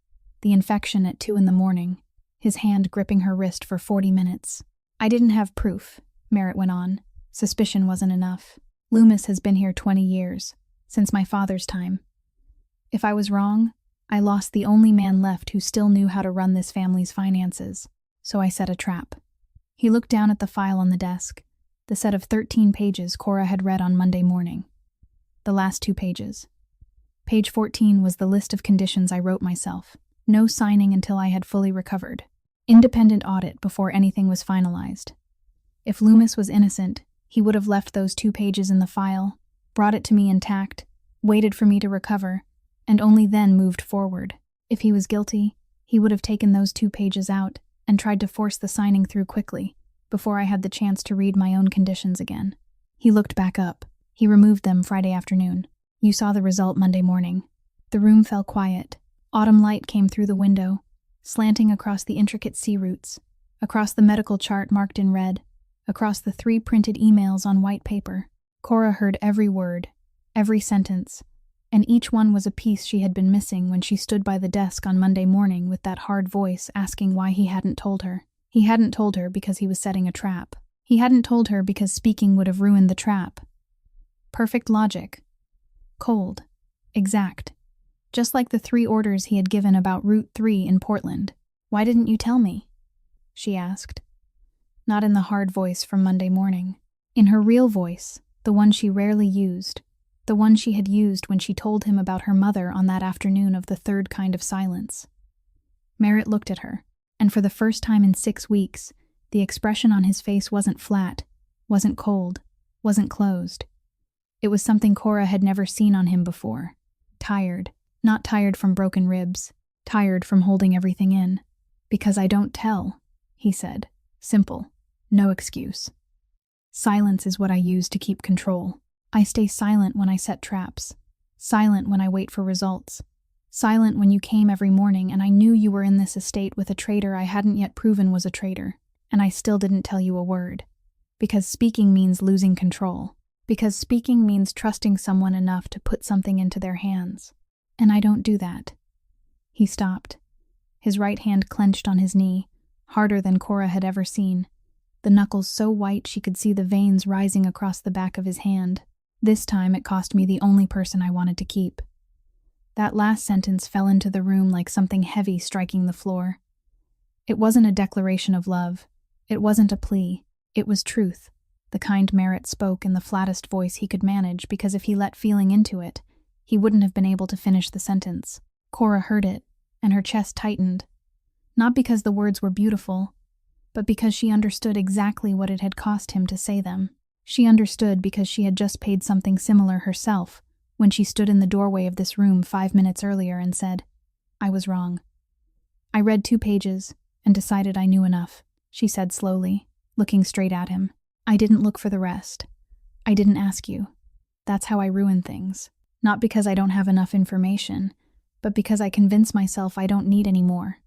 the infection at 2 a.m, his hand gripping her wrist for 40 minutes. I didn't have proof, Merritt went on. Suspicion wasn't enough. Loomis has been here 20 years, since my father's time. If I was wrong, I lost the only man left who still knew how to run this family's finances, so I set a trap. He looked down at the file on the desk, the set of 13 pages Cora had read on Monday morning. The last 2 pages. Page 14 was the list of conditions I wrote myself. No signing until I had fully recovered. Independent audit before anything was finalized. If Loomis was innocent, he would have left those 2 pages in the file, brought it to me intact, waited for me to recover, and only then moved forward. If he was guilty, he would have taken those 2 pages out and tried to force the signing through quickly, before I had the chance to read my own conditions again. He looked back up. He removed them Friday afternoon. You saw the result Monday morning. The room fell quiet. Autumn light came through the window, slanting across the intricate sea routes, across the medical chart marked in red, across the 3 printed emails on white paper. Cora heard every word, every sentence, and each one was a piece she had been missing when she stood by the desk on Monday morning with that hard voice asking why he hadn't told her. He hadn't told her because he was setting a trap. He hadn't told her because speaking would have ruined the trap. Perfect logic. Cold. Exact. Just like the 3 orders he had given about Route 3 in Portland. Why didn't you tell me? She asked. Not in the hard voice from Monday morning. In her real voice, the one she rarely used, the one she had used when she told him about her mother on that afternoon of the 3rd kind of silence. Merritt looked at her, and for the first time in 6 weeks, the expression on his face wasn't flat, wasn't cold, wasn't closed. It was something Cora had never seen on him before. Tired. Not tired from broken ribs, tired from holding everything in. Because I don't tell, he said. Simple. No excuse. Silence is what I use to keep control. I stay silent when I set traps. Silent when I wait for results. Silent when you came every morning and I knew you were in this estate with a traitor I hadn't yet proven was a traitor, and I still didn't tell you a word. Because speaking means losing control. Because speaking means trusting someone enough to put something into their hands. And I don't do that. He stopped. His right hand clenched on his knee, harder than Cora had ever seen, the knuckles so white she could see the veins rising across the back of his hand. This time it cost me the only person I wanted to keep. That last sentence fell into the room like something heavy striking the floor. It wasn't a declaration of love. It wasn't a plea. It was truth. The kind Merritt spoke in the flattest voice he could manage because if he let feeling into it, he wouldn't have been able to finish the sentence. Cora heard it, and her chest tightened. Not because the words were beautiful, but because she understood exactly what it had cost him to say them. She understood because she had just paid something similar herself when she stood in the doorway of this room 5 minutes earlier and said, "I was wrong. I read 2 pages and decided I knew enough," she said slowly, looking straight at him. "I didn't look for the rest. I didn't ask you. That's how I ruin things. Not because I don't have enough information, but because I convince myself I don't need any more."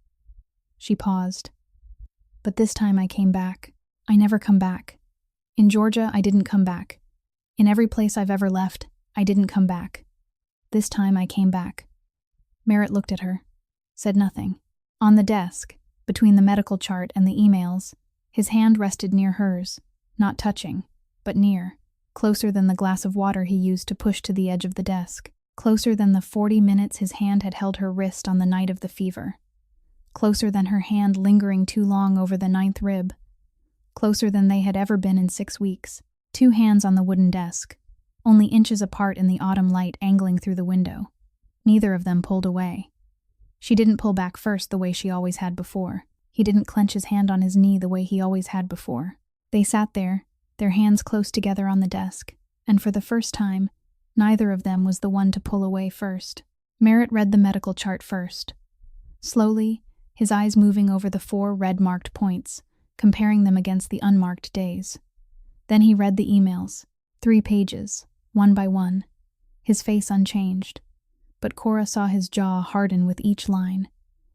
She paused. "But this time I came back. I never come back. In Georgia, I didn't come back. In every place I've ever left, I didn't come back. This time I came back." Merritt looked at her, said nothing. On the desk, between the medical chart and the emails, his hand rested near hers, not touching, but near, closer than the glass of water he used to push to the edge of the desk, closer than the 40 minutes his hand had held her wrist on the night of the fever, closer than her hand lingering too long over the 9th rib, closer than they had ever been in 6 weeks. 2 hands on the wooden desk, only inches apart in the autumn light angling through the window. Neither of them pulled away. She didn't pull back first the way she always had before. He didn't clench his hand on his knee the way he always had before. They sat there, their hands close together on the desk, and for the first time, neither of them was the one to pull away first. Merritt read the medical chart first. Slowly, his eyes moving over the 4 red-marked points, comparing them against the unmarked days. Then he read the emails, 3 pages, one by one, his face unchanged. But Cora saw his jaw harden with each line,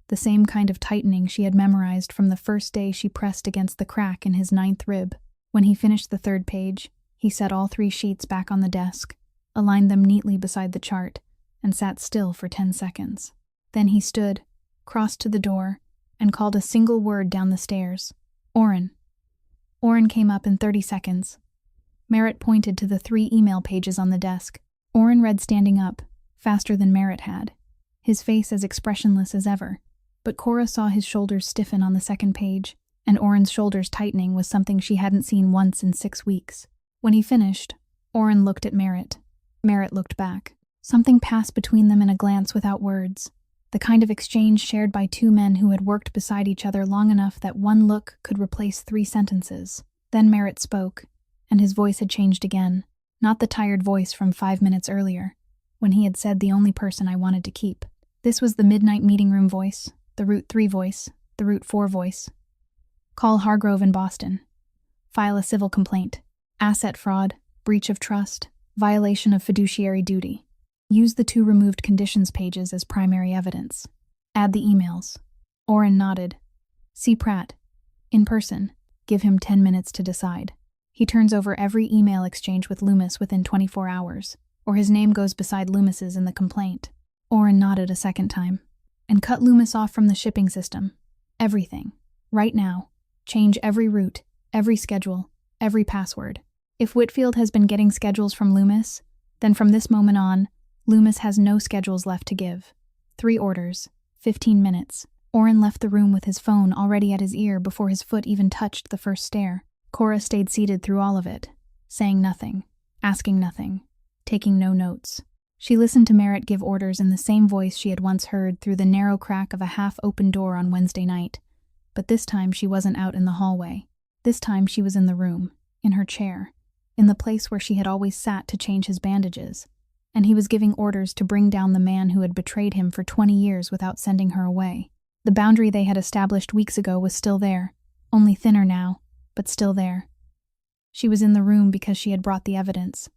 the same kind of tightening she had memorized from the first day she pressed against the crack in his 9th rib. When he finished the 3rd page, he set all 3 sheets back on the desk, aligned them neatly beside the chart, and sat still for 10 seconds. Then he stood, crossed to the door, and called a single word down the stairs. "Orrin." Orrin came up in 30 seconds. Merritt pointed to the 3 email pages on the desk. Orrin read standing up, faster than Merritt had, his face as expressionless as ever. But Cora saw his shoulders stiffen on the 2nd page, and Orrin's shoulders tightening was something she hadn't seen once in 6 weeks. When he finished, Orrin looked at Merritt. Merritt looked back. Something passed between them in a glance without words, the kind of exchange shared by 2 men who had worked beside each other long enough that one look could replace 3 sentences. Then Merritt spoke, and his voice had changed again, not the tired voice from 5 minutes earlier, when he had said the only person I wanted to keep. This was the midnight meeting room voice, the Route 3 voice, the Route 4 voice. "Call Hargrove in Boston. File a civil complaint. Asset fraud, breach of trust, violation of fiduciary duty. Use the 2 removed conditions pages as primary evidence. Add the emails." Orrin nodded. "See Pratt. In person. Give him 10 minutes to decide. He turns over every email exchange with Loomis within 24 hours, or his name goes beside Loomis's in the complaint." Orrin nodded a 2nd time. "And cut Loomis off from the shipping system. Everything. Right now. Change every route, every schedule, every password. If Whitfield has been getting schedules from Loomis, then from this moment on, Loomis has no schedules left to give. 3 orders, 15 minutes. Orrin left the room with his phone already at his ear before his foot even touched the first stair. Cora stayed seated through all of it, saying nothing, asking nothing, taking no notes. She listened to Merritt give orders in the same voice she had once heard through the narrow crack of a half-open door on Wednesday night. But this time she wasn't out in the hallway. This time she was in the room, in her chair, in the place where she had always sat to change his bandages, and he was giving orders to bring down the man who had betrayed him for 20 years without sending her away. The boundary they had established weeks ago was still there, only thinner now, but still there. She was in the room because she had brought the evidence.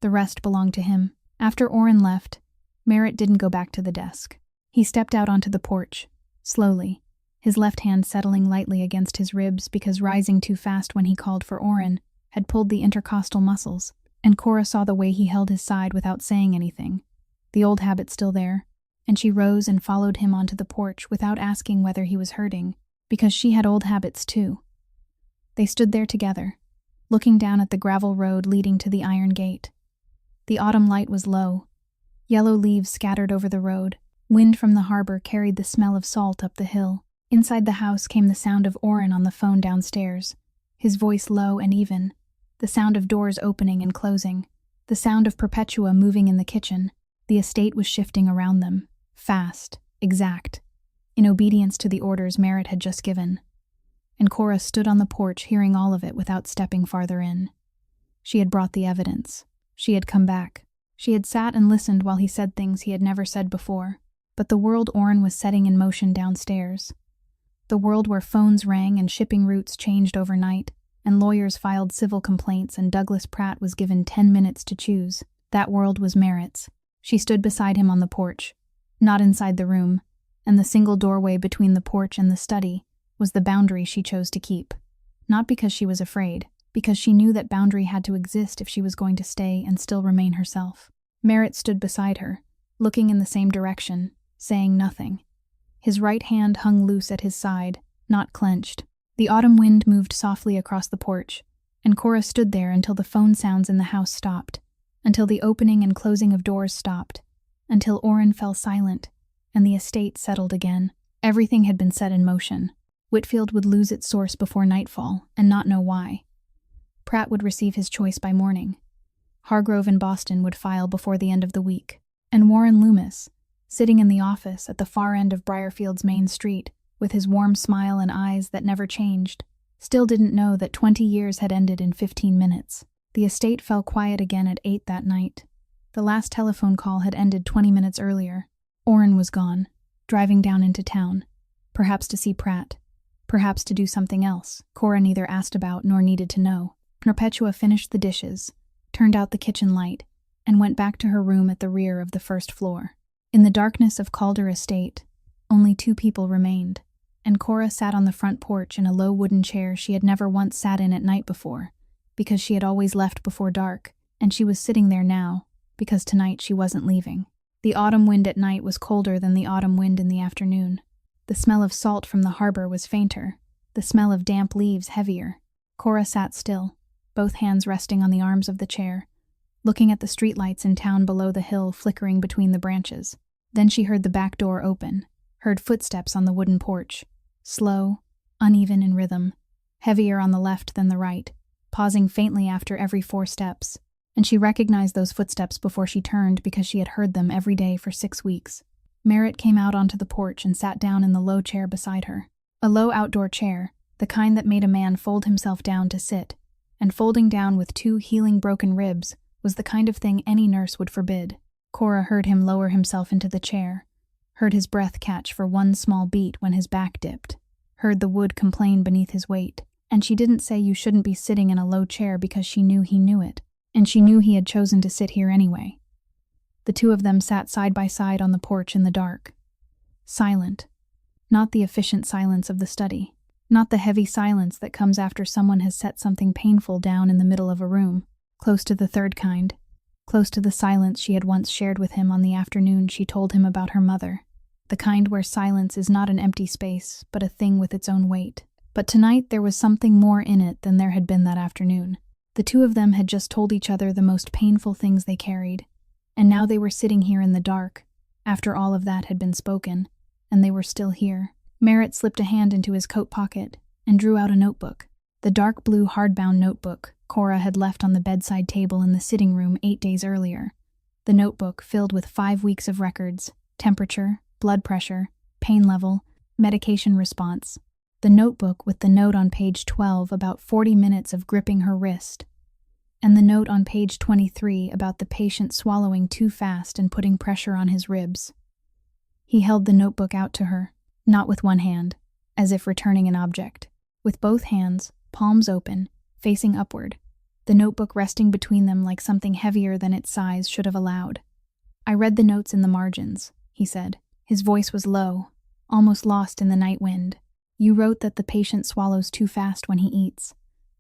The rest belonged to him. After Orrin left, Merritt didn't go back to the desk. He stepped out onto the porch, slowly, his left hand settling lightly against his ribs because rising too fast when he called for Orrin had pulled the intercostal muscles, and Cora saw the way he held his side without saying anything, the old habit still there, and she rose and followed him onto the porch without asking whether he was hurting, because she had old habits too. They stood there together, looking down at the gravel road leading to the iron gate. The autumn light was low. Yellow leaves scattered over the road. Wind from the harbor carried the smell of salt up the hill. Inside the house came the sound of Orrin on the phone downstairs, his voice low and even, the sound of doors opening and closing, the sound of Perpetua moving in the kitchen. The estate was shifting around them, fast, exact, in obedience to the orders Merritt had just given. And Cora stood on the porch hearing all of it without stepping farther in. She had brought the evidence. She had come back. She had sat and listened while he said things he had never said before. But the world Orrin was setting in motion downstairs, the world where phones rang and shipping routes changed overnight, and lawyers filed civil complaints and Douglas Pratt was given 10 minutes to choose, that world was Merritt's. She stood beside him on the porch, not inside the room, and the single doorway between the porch and the study was the boundary she chose to keep. Not because she was afraid, because she knew that boundary had to exist if she was going to stay and still remain herself. Merritt stood beside her, looking in the same direction, saying nothing. His right hand hung loose at his side, not clenched. The autumn wind moved softly across the porch, and Cora stood there until the phone sounds in the house stopped, until the opening and closing of doors stopped, until Orrin fell silent, and the estate settled again. Everything had been set in motion. Whitfield would lose its source before nightfall, and not know why. Pratt would receive his choice by morning. Hargrove and Boston would file before the end of the week. And Warren Loomis, sitting in the office at the far end of Briarfield's main street, with his warm smile and eyes that never changed, still didn't know that 20 years had ended in 15 minutes. The estate fell quiet again at 8 that night. The last telephone call had ended 20 minutes earlier. Orrin was gone, driving down into town, perhaps to see Pratt, perhaps to do something else Cora neither asked about nor needed to know. Perpetua finished the dishes, turned out the kitchen light, and went back to her room at the rear of the first floor. In the darkness of Calder Estate, only 2 people remained, and Cora sat on the front porch in a low wooden chair she had never once sat in at night before, because she had always left before dark, and she was sitting there now, because tonight she wasn't leaving. The autumn wind at night was colder than the autumn wind in the afternoon. The smell of salt from the harbor was fainter, the smell of damp leaves heavier. Cora sat still, both hands resting on the arms of the chair, looking at the streetlights in town below the hill flickering between the branches. Then she heard the back door open, heard footsteps on the wooden porch, slow, uneven in rhythm, heavier on the left than the right, pausing faintly after every 4 steps, and she recognized those footsteps before she turned because she had heard them every day for 6 weeks. Merritt came out onto the porch and sat down in the low chair beside her. A low outdoor chair, the kind that made a man fold himself down to sit, and folding down with 2 healing broken ribs was the kind of thing any nurse would forbid. Cora heard him lower himself into the chair, heard his breath catch for one small beat when his back dipped, heard the wood complain beneath his weight, and she didn't say you shouldn't be sitting in a low chair because she knew he knew it, and she knew he had chosen to sit here anyway. The 2 of them sat side by side on the porch in the dark. Silent. Not the efficient silence of the study. Not the heavy silence that comes after someone has set something painful down in the middle of a room. Close to the third kind. Close to the silence she had once shared with him on the afternoon she told him about her mother. The kind where silence is not an empty space, but a thing with its own weight. But tonight there was something more in it than there had been that afternoon. The 2 of them had just told each other the most painful things they carried, and now they were sitting here in the dark, after all of that had been spoken, and they were still here. Merritt slipped a hand into his coat pocket and drew out a notebook. The dark blue hardbound notebook Cora had left on the bedside table in the sitting room 8 days earlier. The notebook filled with 5 weeks of records, temperature, blood pressure, pain level, medication response. The notebook with the note on page 12 about 40 minutes of gripping her wrist, and the note on page 23 about the patient swallowing too fast and putting pressure on his ribs. He held the notebook out to her, not with one hand, as if returning an object. With both hands, palms open, facing upward, the notebook resting between them like something heavier than its size should have allowed. "I read the notes in the margins," he said. His voice was low, almost lost in the night wind. "You wrote that the patient swallows too fast when he eats,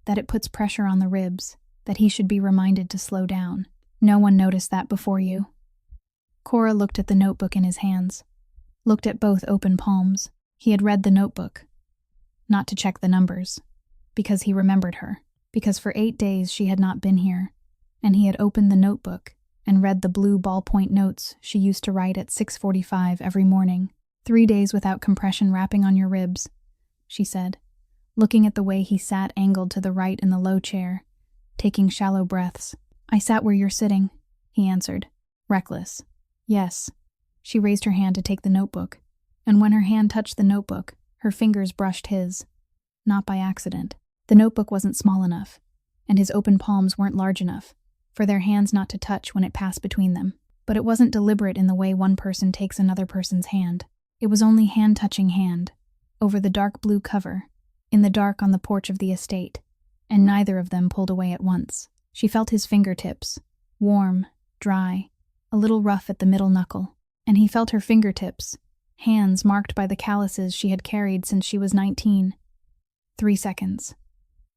that it puts pressure on the ribs, that he should be reminded to slow down. No one noticed that before you." Cora looked at the notebook in his hands, looked at both open palms. He had read the notebook, not to check the numbers, because he remembered her, because for 8 days she had not been here, and he had opened the notebook and read the blue ballpoint notes she used to write at 6:45 every morning. 3 days without compression wrapping on your ribs," she said, looking at the way he sat angled to the right in the low chair, taking shallow breaths. "I sat where you're sitting," he answered, reckless. "Yes." She raised her hand to take the notebook, and when her hand touched the notebook, her fingers brushed his. Not by accident. The notebook wasn't small enough, and his open palms weren't large enough for their hands not to touch when it passed between them. But it wasn't deliberate in the way one person takes another person's hand. It was only hand touching hand, over the dark blue cover, in the dark on the porch of the estate, and neither of them pulled away at once. She felt his fingertips, warm, dry, a little rough at the middle knuckle, and he felt her fingertips, hands marked by the calluses she had carried since she was 19. 3 seconds,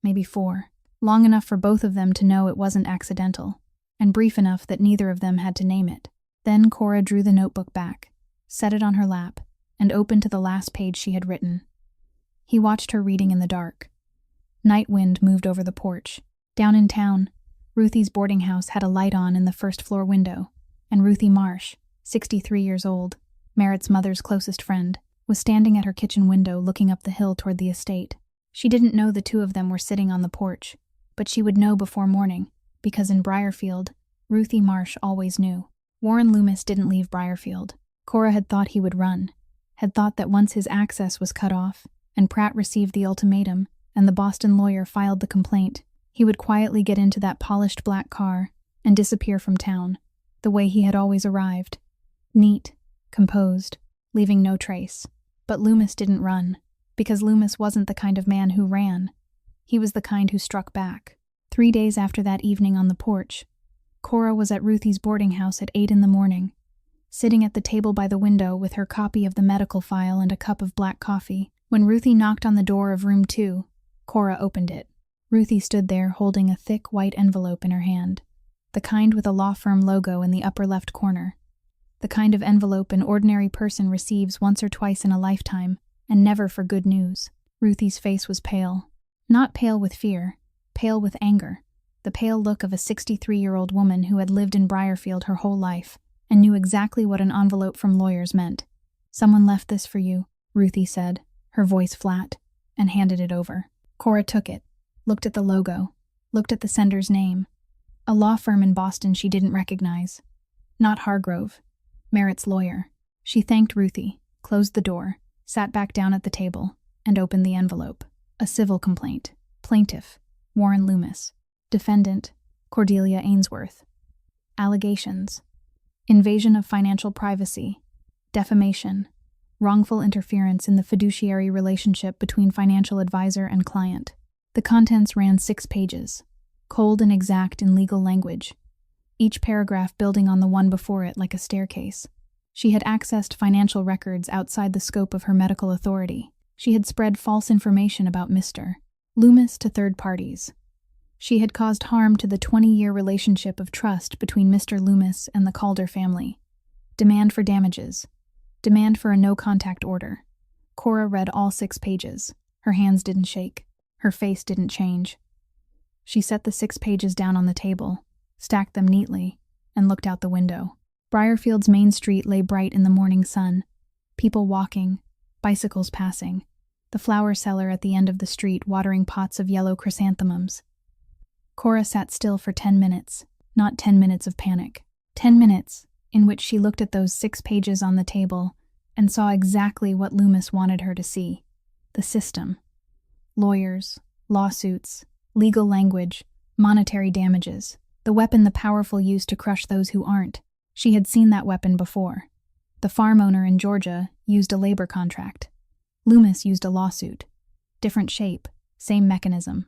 maybe 4, long enough for both of them to know it wasn't accidental, and brief enough that neither of them had to name it. Then Cora drew the notebook back, set it on her lap, and opened to the last page she had written. He watched her reading in the dark. Night wind moved over the porch. Down in town, Ruthie's boarding house had a light on in the first-floor window, and Ruthie Marsh, 63 years old, Merritt's mother's closest friend, was standing at her kitchen window looking up the hill toward the estate. She didn't know the two of them were sitting on the porch, but she would know before morning, because in Briarfield, Ruthie Marsh always knew. Warren Loomis didn't leave Briarfield. Cora had thought he would run, had thought that once his access was cut off, and Pratt received the ultimatum, and the Boston lawyer filed the complaint, he would quietly get into that polished black car and disappear from town, the way he had always arrived. Neat, composed, leaving no trace. But Loomis didn't run, because Loomis wasn't the kind of man who ran. He was the kind who struck back. 3 days after that evening on the porch, Cora was at Ruthie's boarding house at 8 in the morning, sitting at the table by the window with her copy of the medical file and a cup of black coffee. When Ruthie knocked on the door of room 2, Cora opened it. Ruthie stood there holding a thick white envelope in her hand, the kind with a law firm logo in the upper left corner, the kind of envelope an ordinary person receives once or twice in a lifetime, and never for good news. Ruthie's face was pale. Not pale with fear, pale with anger, the pale look of a 63-year-old woman who had lived in Briarfield her whole life and knew exactly what an envelope from lawyers meant. "Someone left this for you," Ruthie said, her voice flat, and handed it over. Cora took it, looked at the logo, looked at the sender's name. A law firm in Boston she didn't recognize. Not Hargrove, Merritt's lawyer. She thanked Ruthie, closed the door, sat back down at the table, and opened the envelope. A civil complaint. Plaintiff, Warren Loomis. Defendant, Cordelia Ainsworth. Allegations: invasion of financial privacy, defamation, wrongful interference in the fiduciary relationship between financial advisor and client. The contents ran 6 pages, cold and exact in legal language, each paragraph building on the one before it like a staircase. She had accessed financial records outside the scope of her medical authority. She had spread false information about Mr. Loomis to third parties. She had caused harm to the 20-year relationship of trust between Mr. Loomis and the Calder family. Demand for damages. Demand for a no-contact order. Cora read all 6 pages. Her hands didn't shake. Her face didn't change. She set the 6 pages down on the table, stacked them neatly, and looked out the window. Briarfield's main street lay bright in the morning sun. People walking, bicycles passing. The flower seller at the end of the street watering pots of yellow chrysanthemums. Cora sat still for 10 minutes, not 10 minutes of panic. 10 minutes in which she looked at those 6 pages on the table and saw exactly what Loomis wanted her to see. The system. Lawyers, lawsuits, legal language, monetary damages. The weapon the powerful use to crush those who aren't. She had seen that weapon before. The farm owner in Georgia used a labor contract. Loomis used a lawsuit. Different shape, same mechanism.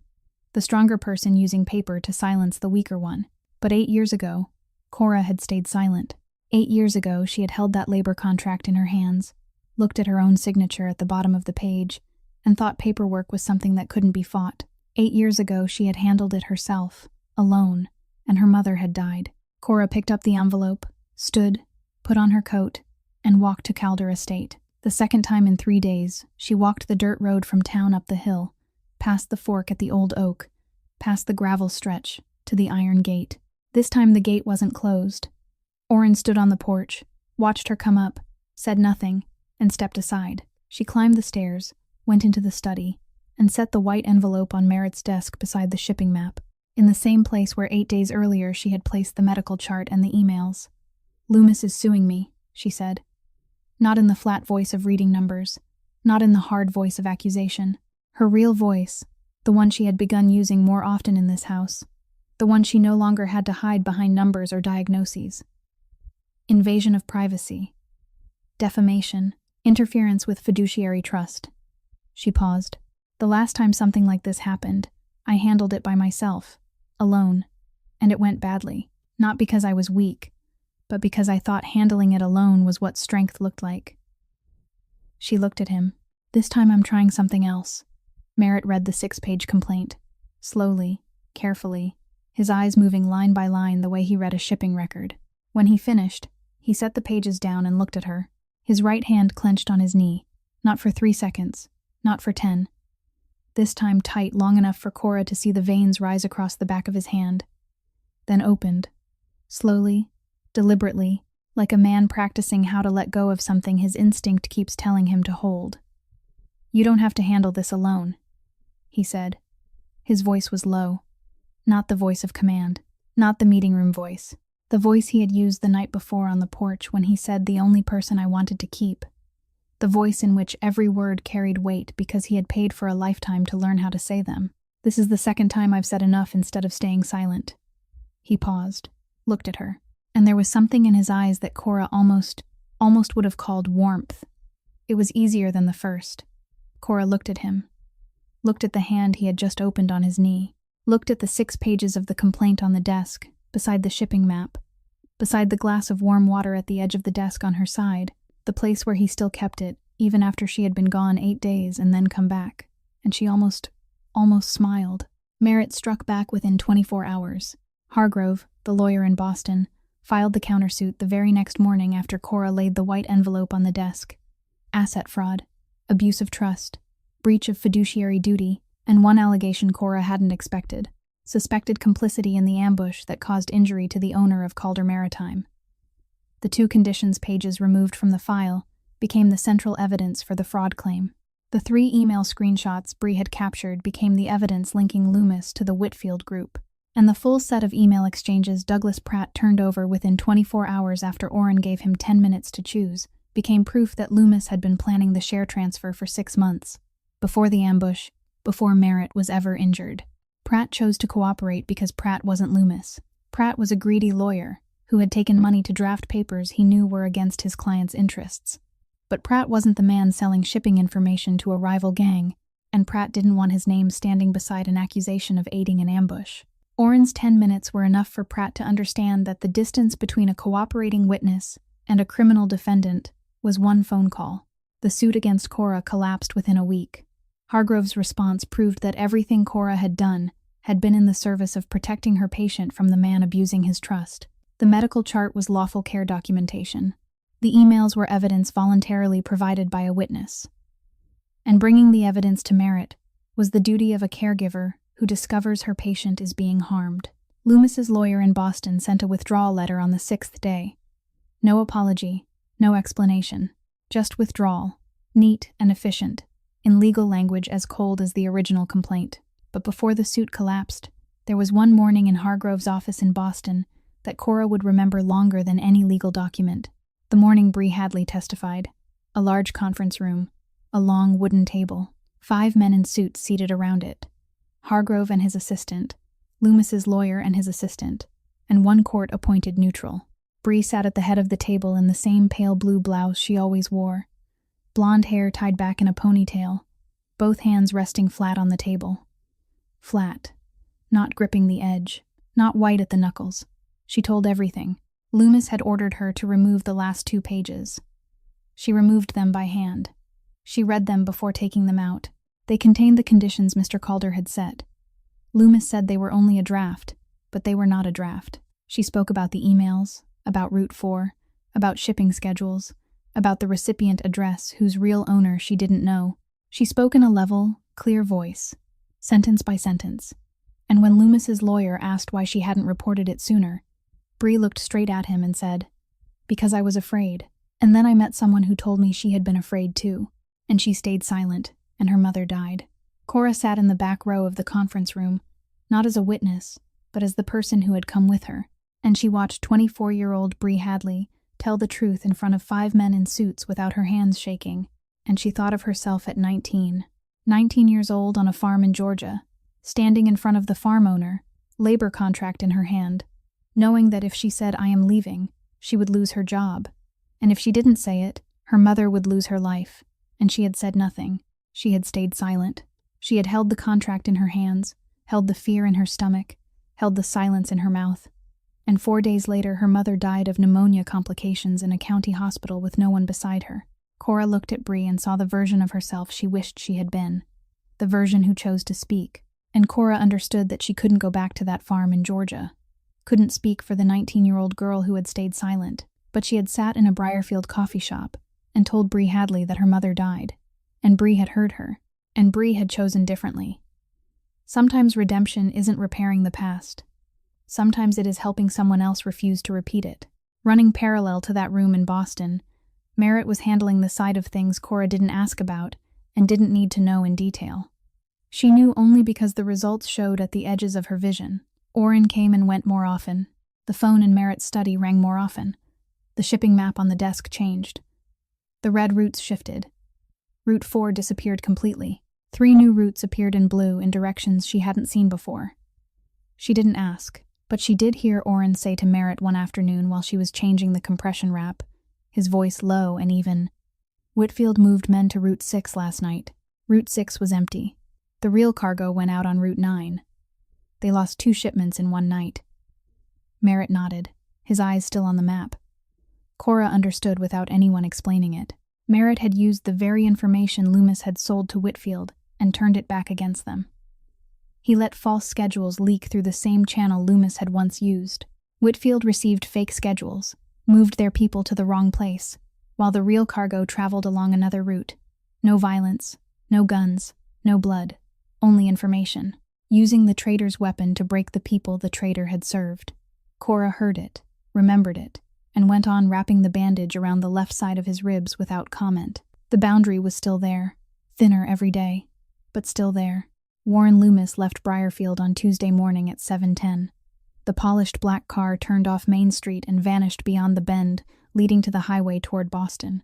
The stronger person using paper to silence the weaker one. But 8 years ago, Cora had stayed silent. 8 years ago, she had held that labor contract in her hands, looked at her own signature at the bottom of the page, and thought paperwork was something that couldn't be fought. 8 years ago, she had handled it herself, alone, and her mother had died. Cora picked up the envelope, stood, put on her coat, and walked to Calder Estate. The second time in 3 days, she walked the dirt road from town up the hill, past the fork at the old oak, past the gravel stretch, to the iron gate. This time the gate wasn't closed. Orrin stood on the porch, watched her come up, said nothing, and stepped aside. She climbed the stairs, went into the study, and set the white envelope on Merritt's desk beside the shipping map, in the same place where 8 days earlier she had placed the medical chart and the emails. "Loomis is suing me," she said. Not in the flat voice of reading numbers, not in the hard voice of accusation. Her real voice, the one she had begun using more often in this house, the one she no longer had to hide behind numbers or diagnoses. Invasion of privacy. Defamation. Interference with fiduciary trust. She paused. The last time something like this happened, I handled it by myself, alone, and it went badly, not because I was weak, but because I thought handling it alone was what strength looked like. She looked at him. This time I'm trying something else. Merritt read the 6-page complaint, slowly, carefully, his eyes moving line by line the way he read a shipping record. When he finished, he set the pages down and looked at her, his right hand clenched on his knee, not for 3 seconds, not for 10. This time tight, long enough for Cora to see the veins rise across the back of his hand. Then opened, slowly, deliberately, like a man practicing how to let go of something his instinct keeps telling him to hold. You don't have to handle this alone, he said. His voice was low, not the voice of command, not the meeting room voice, the voice he had used the night before on the porch when he said the only person I wanted to keep, the voice in which every word carried weight because he had paid for a lifetime to learn how to say them. This is the second time I've said enough instead of staying silent. He paused, looked at her, and there was something in his eyes that Cora almost would have called warmth. It was easier than the first. Cora looked at him, looked at the hand he had just opened on his knee, looked at the 6 pages of the complaint on the desk, beside the shipping map, beside the glass of warm water at the edge of the desk on her side, the place where he still kept it, even after she had been gone 8 days and then come back, and she almost smiled. Merritt struck back within 24 hours. Hargrove, the lawyer in Boston, filed the countersuit the very next morning after Cora laid the white envelope on the desk. Asset fraud, abuse of trust, breach of fiduciary duty, and one allegation Cora hadn't expected: suspected complicity in the ambush that caused injury to the owner of Calder Maritime. The 2 conditions pages removed from the file became the central evidence for the fraud claim. The 3 email screenshots Bree had captured became the evidence linking Loomis to the Whitfield group, and the full set of email exchanges Douglas Pratt turned over within 24 hours after Orrin gave him 10 minutes to choose became proof that Loomis had been planning the share transfer for 6 months, before the ambush, before Merritt was ever injured. Pratt chose to cooperate because Pratt wasn't Loomis. Pratt was a greedy lawyer who had taken money to draft papers he knew were against his client's interests. But Pratt wasn't the man selling shipping information to a rival gang, and Pratt didn't want his name standing beside an accusation of aiding an ambush. Orrin's 10 minutes were enough for Pratt to understand that the distance between a cooperating witness and a criminal defendant was 1 phone call. The suit against Cora collapsed within a week. Hargrove's response proved that everything Cora had done had been in the service of protecting her patient from the man abusing his trust. The medical chart was lawful care documentation. The emails were evidence voluntarily provided by a witness. And bringing the evidence to Merritt was the duty of a caregiver who discovers her patient is being harmed. Loomis's lawyer in Boston sent a withdrawal letter on the 6th day. No apology, no explanation, just withdrawal, neat and efficient, in legal language as cold as the original complaint. But before the suit collapsed, there was one morning in Hargrove's office in Boston that Cora would remember longer than any legal document. The morning Bree Hadley testified. A large conference room, a long wooden table, 5 men in suits seated around it. Hargrove and his assistant, Loomis's lawyer and his assistant, and 1 court-appointed neutral. Bree sat at the head of the table in the same pale blue blouse she always wore, blonde hair tied back in a ponytail, both hands resting flat on the table. Flat, not gripping the edge, not white at the knuckles. She told everything. Loomis had ordered her to remove the last 2 pages. She removed them by hand. She read them before taking them out. They contained the conditions Mr. Calder had set. Loomis said they were only a draft, but they were not a draft. She spoke about the emails, about Route 4, about shipping schedules, about the recipient address whose real owner she didn't know. She spoke in a level, clear voice, sentence by sentence. And when Loomis's lawyer asked why she hadn't reported it sooner, Bree looked straight at him and said, "Because I was afraid. And then I met someone who told me she had been afraid too. And she stayed silent, and her mother died." Cora sat in the back row of the conference room, not as a witness, but as the person who had come with her, and she watched 24-year-old Bree Hadley tell the truth in front of 5 men in suits without her hands shaking, and she thought of herself at 19. 19 years old on a farm in Georgia, standing in front of the farm owner, labor contract in her hand, knowing that if she said, "I am leaving," she would lose her job, and if she didn't say it, her mother would lose her life, and she had said nothing. She had stayed silent. She had held the contract in her hands, held the fear in her stomach, held the silence in her mouth, and 4 days later her mother died of pneumonia complications in a county hospital with no one beside her. Cora looked at Bree and saw the version of herself she wished she had been, the version who chose to speak, and Cora understood that she couldn't go back to that farm in Georgia, couldn't speak for the 19-year-old girl who had stayed silent, but she had sat in a Briarfield coffee shop and told Bree Hadley that her mother died, and Bree had heard her, and Bree had chosen differently. Sometimes redemption isn't repairing the past. Sometimes it is helping someone else refuse to repeat it. Running parallel to that room in Boston, Merritt was handling the side of things Cora didn't ask about and didn't need to know in detail. She knew only because the results showed at the edges of her vision. Orrin came and went more often. The phone in Merritt's study rang more often. The shipping map on the desk changed. The red routes shifted. Route 4 disappeared completely. 3 new routes appeared in blue in directions she hadn't seen before. She didn't ask, but she did hear Orrin say to Merritt one afternoon while she was changing the compression wrap, his voice low and even, "Whitfield moved men to Route 6 last night. Route 6 was empty. The real cargo went out on Route 9. They lost 2 shipments in one night." Merritt nodded, his eyes still on the map. Cora understood without anyone explaining it. Merritt had used the very information Loomis had sold to Whitfield and turned it back against them. He let false schedules leak through the same channel Loomis had once used. Whitfield received fake schedules, moved their people to the wrong place, while the real cargo traveled along another route. No violence, no guns, no blood, only information, using the traitor's weapon to break the people the traitor had served. Cora heard it, remembered it, and went on wrapping the bandage around the left side of his ribs without comment. The boundary was still there, thinner every day, but still there. Warren Loomis left Briarfield on Tuesday morning at 7:10. The polished black car turned off Main Street and vanished beyond the bend leading to the highway toward Boston.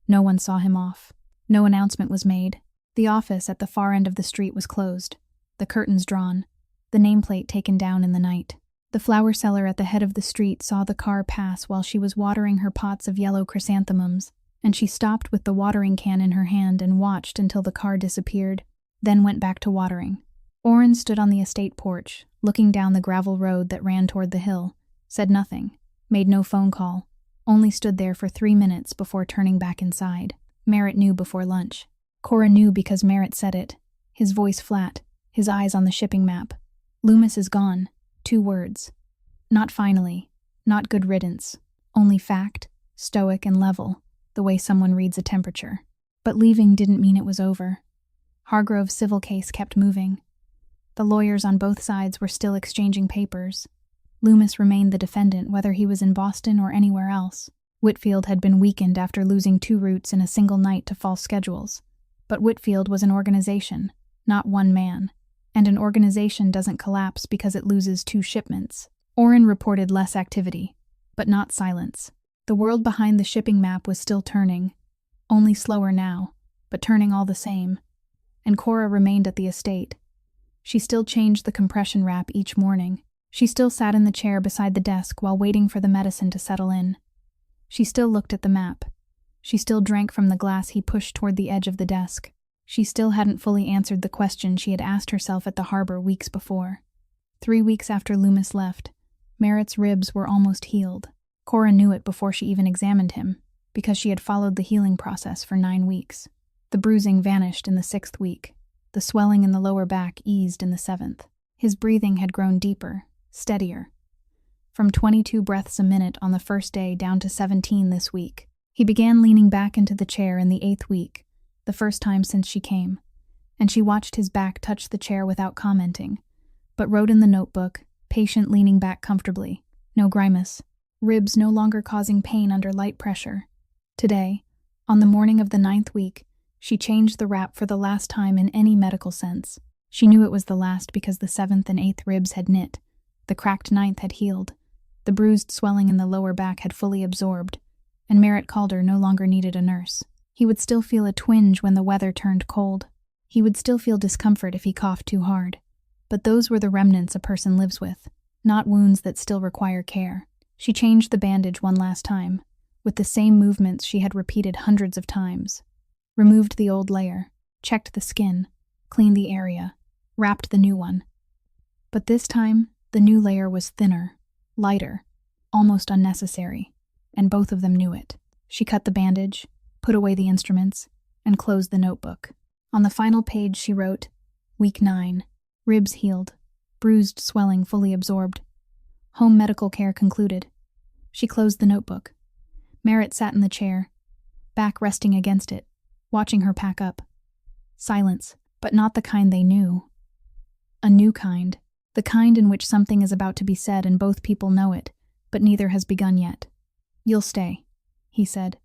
No one saw him off. No announcement was made. The office at the far end of the street was closed, the curtains drawn, the nameplate taken down in the night. The flower seller at the head of the street saw the car pass while she was watering her pots of yellow chrysanthemums, and she stopped with the watering can in her hand and watched until the car disappeared, then went back to watering. Orrin stood on the estate porch, looking down the gravel road that ran toward the hill, said nothing, made no phone call, only stood there for 3 minutes before turning back inside. Merritt knew before lunch. Cora knew because Merritt said it, his voice flat, his eyes on the shipping map. Loomis is gone. 2 words. Not finally, not good riddance, only fact, stoic and level, the way someone reads a temperature. But leaving didn't mean it was over. Hargrove's civil case kept moving. The lawyers on both sides were still exchanging papers. Loomis remained the defendant whether he was in Boston or anywhere else. Whitfield had been weakened after losing 2 routes in a single night to false schedules. But Whitfield was an organization, not one man. And an organization doesn't collapse because it loses 2 shipments. Orrin reported less activity, but not silence. The world behind the shipping map was still turning, only slower now, but turning all the same. And Cora remained at the estate. She still changed the compression wrap each morning. She still sat in the chair beside the desk while waiting for the medicine to settle in. She still looked at the map. She still drank from the glass he pushed toward the edge of the desk. She still hadn't fully answered the question she had asked herself at the harbor weeks before. 3 weeks after Loomis left, Merritt's ribs were almost healed. Cora knew it before she even examined him, because she had followed the healing process for 9 weeks. The bruising vanished in the 6th week. The swelling in the lower back eased in the 7th. His breathing had grown deeper, steadier. From 22 breaths a minute on the first day down to 17 this week. He began leaning back into the chair in the 8th week, the first time since she came, and she watched his back touch the chair without commenting, but wrote in the notebook, patient leaning back comfortably, no grimace, ribs no longer causing pain under light pressure. Today, on the morning of the 9th week, she changed the wrap for the last time in any medical sense. She knew it was the last because the 7th and 8th ribs had knit, the cracked 9th had healed, the bruised swelling in the lower back had fully absorbed, and Merritt Calder no longer needed a nurse. He would still feel a twinge when the weather turned cold. He would still feel discomfort if he coughed too hard. But those were the remnants a person lives with, not wounds that still require care. She changed the bandage one last time, with the same movements she had repeated hundreds of times. Removed the old layer, checked the skin, cleaned the area, wrapped the new one. But this time, the new layer was thinner, lighter, almost unnecessary, and both of them knew it. She cut the bandage, put away the instruments, and closed the notebook. On the final page she wrote, Week 9, ribs healed, bruised swelling fully absorbed. Home medical care concluded. She closed the notebook. Merritt sat in the chair, back resting against it, watching her pack up. Silence, but not the kind they knew. A new kind, the kind in which something is about to be said and both people know it, but neither has begun yet. You'll stay, he said.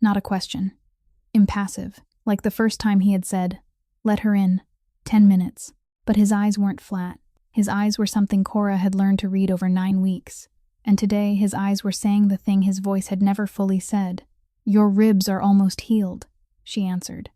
Not a question. Impassive, like the first time he had said, let her in, 10 minutes. But his eyes weren't flat. His eyes were something Cora had learned to read over 9 weeks. And today his eyes were saying the thing his voice had never fully said. Your ribs are almost healed, she answered.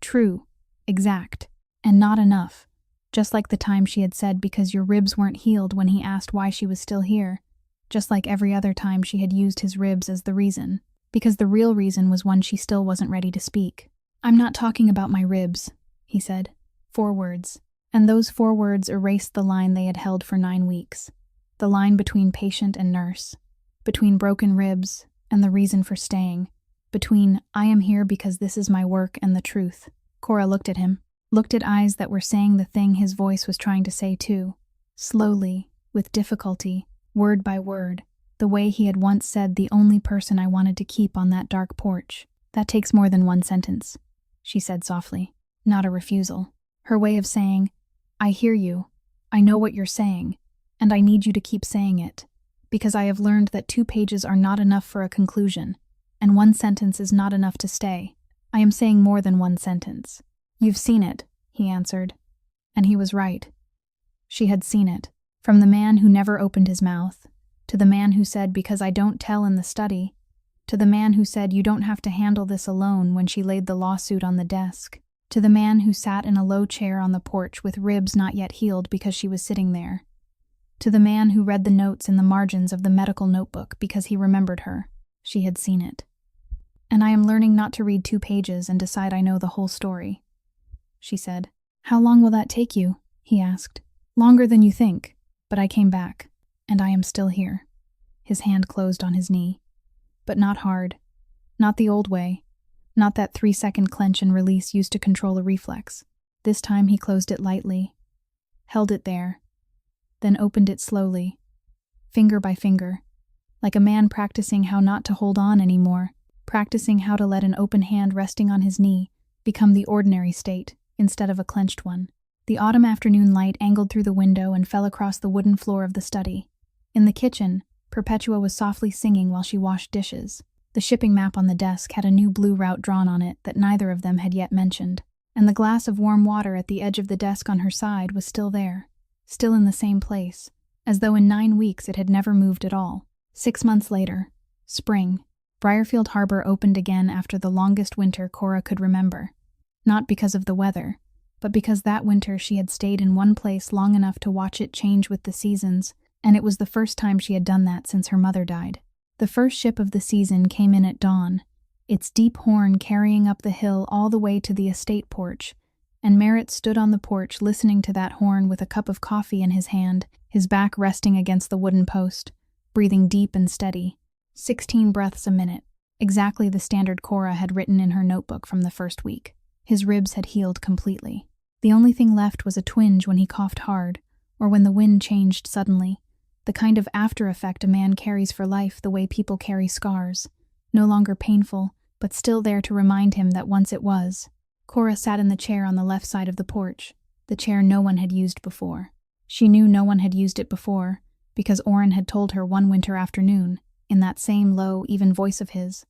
True, exact, and not enough. Just like the time she had said because your ribs weren't healed when he asked why she was still here. Just like every other time she had used his ribs as the reason. Because the real reason was one she still wasn't ready to speak. I'm not talking about my ribs, he said. 4 words. And those 4 words erased the line they had held for 9 weeks. The line between patient and nurse. Between broken ribs and the reason for staying. Between, I am here because this is my work and the truth. Cora looked at him. Looked at eyes that were saying the thing his voice was trying to say too. Slowly, with difficulty, word by word, the way he had once said the only person I wanted to keep on that dark porch. That takes more than 1 sentence, she said softly. Not a refusal. Her way of saying, I hear you, I know what you're saying, and I need you to keep saying it, because I have learned that 2 pages are not enough for a conclusion, and 1 sentence is not enough to stay. I am saying more than 1 sentence. You've seen it, he answered. And he was right. She had seen it. From the man who never opened his mouth, to the man who said, because I don't tell in the study, to the man who said, you don't have to handle this alone when she laid the lawsuit on the desk, to the man who sat in a low chair on the porch with ribs not yet healed because she was sitting there, to the man who read the notes in the margins of the medical notebook because he remembered her. She had seen it. And I am learning not to read 2 pages and decide I know the whole story, she said. How long will that take you? He asked. Longer than you think, but I came back, and I am still here. His hand closed on his knee. But not hard. Not the old way. Not that 3-second clench and release used to control a reflex. This time he closed it lightly, held it there, then opened it slowly, finger by finger, like a man practicing how not to hold on anymore, practicing how to let an open hand resting on his knee become the ordinary state instead of a clenched one. The autumn afternoon light angled through the window and fell across the wooden floor of the study. In the kitchen, Perpetua was softly singing while she washed dishes. The shipping map on the desk had a new blue route drawn on it that neither of them had yet mentioned, and the glass of warm water at the edge of the desk on her side was still there, still in the same place, as though in 9 weeks it had never moved at all. 6 months later, spring, Briarfield Harbor opened again after the longest winter Cora could remember. Not because of the weather, but because that winter she had stayed in one place long enough to watch it change with the seasons, and it was the first time she had done that since her mother died. The first ship of the season came in at dawn, its deep horn carrying up the hill all the way to the estate porch, and Merritt stood on the porch listening to that horn with a cup of coffee in his hand, his back resting against the wooden post, breathing deep and steady. 16 breaths a minute, exactly the standard Cora had written in her notebook from the first week. His ribs had healed completely. The only thing left was a twinge when he coughed hard, or when the wind changed suddenly, the kind of after-effect a man carries for life the way people carry scars, no longer painful, but still there to remind him that once it was. Cora sat in the chair on the left side of the porch, the chair no one had used before. She knew no one had used it before, because Orrin had told her one winter afternoon, in that same low, even voice of his,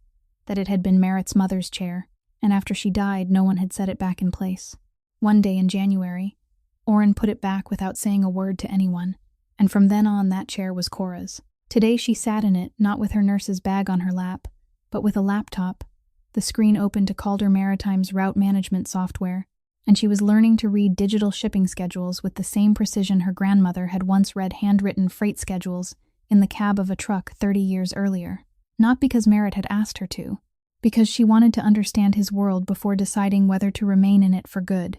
that it had been Merritt's mother's chair, and after she died no one had set it back in place. One day in January, Orrin put it back without saying a word to anyone, and from then on that chair was Cora's. Today she sat in it, not with her nurse's bag on her lap, but with a laptop, the screen opened to Calder Maritime's route management software, and she was learning to read digital shipping schedules with the same precision her grandmother had once read handwritten freight schedules in the cab of a truck 30 years earlier. Not because Merritt had asked her to, because she wanted to understand his world before deciding whether to remain in it for good.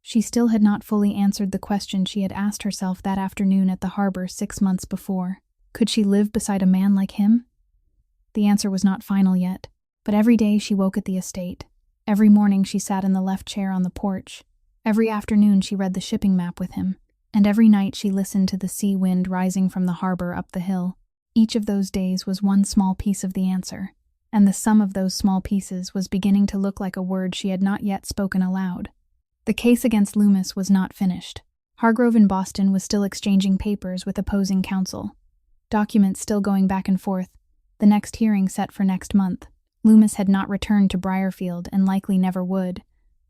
She still had not fully answered the question she had asked herself that afternoon at the harbor 6 months before. Could she live beside a man like him? The answer was not final yet, but every day she woke at the estate. Every morning she sat in the left chair on the porch. Every afternoon she read the shipping map with him, and every night she listened to the sea wind rising from the harbor up the hill. Each of those days was one small piece of the answer, and the sum of those small pieces was beginning to look like a word she had not yet spoken aloud. The case against Loomis was not finished. Hargrove in Boston was still exchanging papers with opposing counsel. Documents still going back and forth, the next hearing set for next month. Loomis had not returned to Briarfield and likely never would,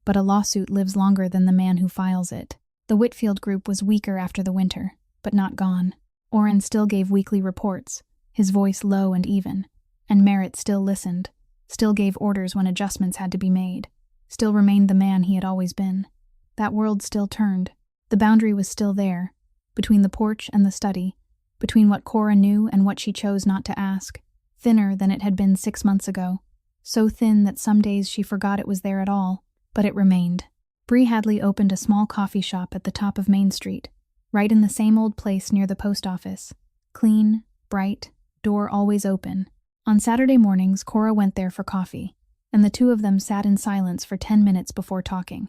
but a lawsuit lives longer than the man who files it. The Whitfield group was weaker after the winter, but not gone. Orrin still gave weekly reports, his voice low and even, and Merritt still listened, still gave orders when adjustments had to be made, still remained the man he had always been. That world still turned. The boundary was still there, between the porch and the study, between what Cora knew and what she chose not to ask, thinner than it had been 6 months ago, so thin that some days she forgot it was there at all, but it remained. Bree Hadley opened a small coffee shop at the top of Main Street, right in the same old place near the post office. Clean, bright, door always open. On Saturday mornings, Cora went there for coffee, and the two of them sat in silence for 10 minutes before talking.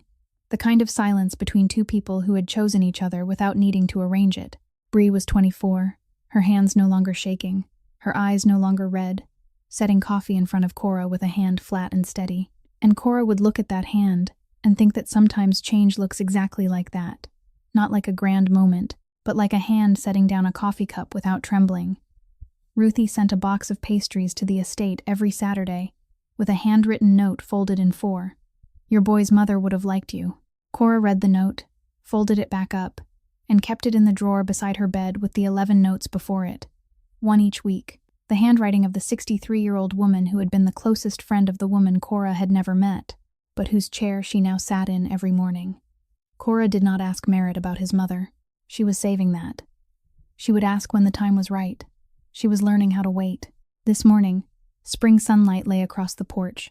The kind of silence between two people who had chosen each other without needing to arrange it. Bree was 24, her hands no longer shaking, her eyes no longer red, setting coffee in front of Cora with a hand flat and steady. And Cora would look at that hand and think that sometimes change looks exactly like that. Not like a grand moment, but like a hand setting down a coffee cup without trembling. Ruthie sent a box of pastries to the estate every Saturday, with a handwritten note folded in 4. Your boy's mother would have liked you. Cora read the note, folded it back up, and kept it in the drawer beside her bed with the 11 notes before it, one each week. The handwriting of the 63-year-old woman who had been the closest friend of the woman Cora had never met, but whose chair she now sat in every morning. Cora did not ask Merritt about his mother. She was saving that. She would ask when the time was right. She was learning how to wait. This morning, spring sunlight lay across the porch.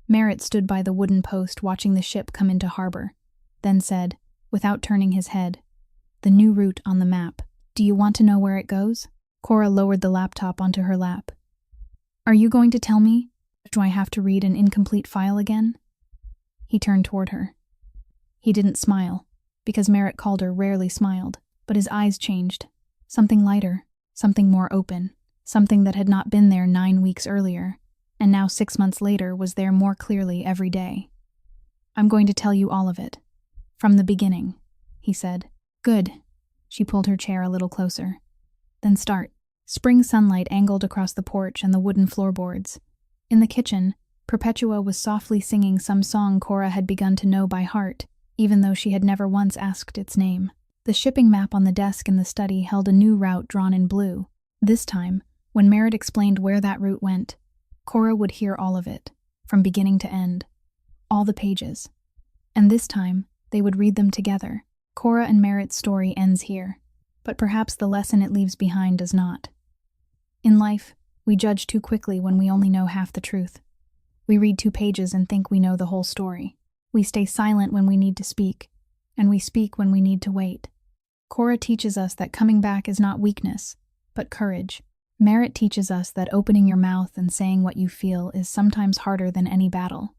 Merritt stood by the wooden post watching the ship come into harbor, then said, without turning his head, "The new route on the map. Do you want to know where it goes?" Cora lowered the laptop onto her lap. "Are you going to tell me? Do I have to read an incomplete file again?" He turned toward her. He didn't smile, because Merritt Calder rarely smiled, but his eyes changed. Something lighter, something more open, something that had not been there 9 weeks earlier, and now 6 months later was there more clearly every day. "I'm going to tell you all of it. From the beginning," he said. "Good." She pulled her chair a little closer. "Then start." Spring sunlight angled across the porch and the wooden floorboards. In the kitchen, Perpetua was softly singing some song Cora had begun to know by heart, even though she had never once asked its name. The shipping map on the desk in the study held a new route drawn in blue. This time, when Merritt explained where that route went, Cora would hear all of it, from beginning to end. All the pages. And this time, they would read them together. Cora and Merritt's story ends here, but perhaps the lesson it leaves behind does not. In life, we judge too quickly when we only know half the truth. We read 2 pages and think we know the whole story. We stay silent when we need to speak, and we speak when we need to wait. Cora teaches us that coming back is not weakness, but courage. Merritt teaches us that opening your mouth and saying what you feel is sometimes harder than any battle.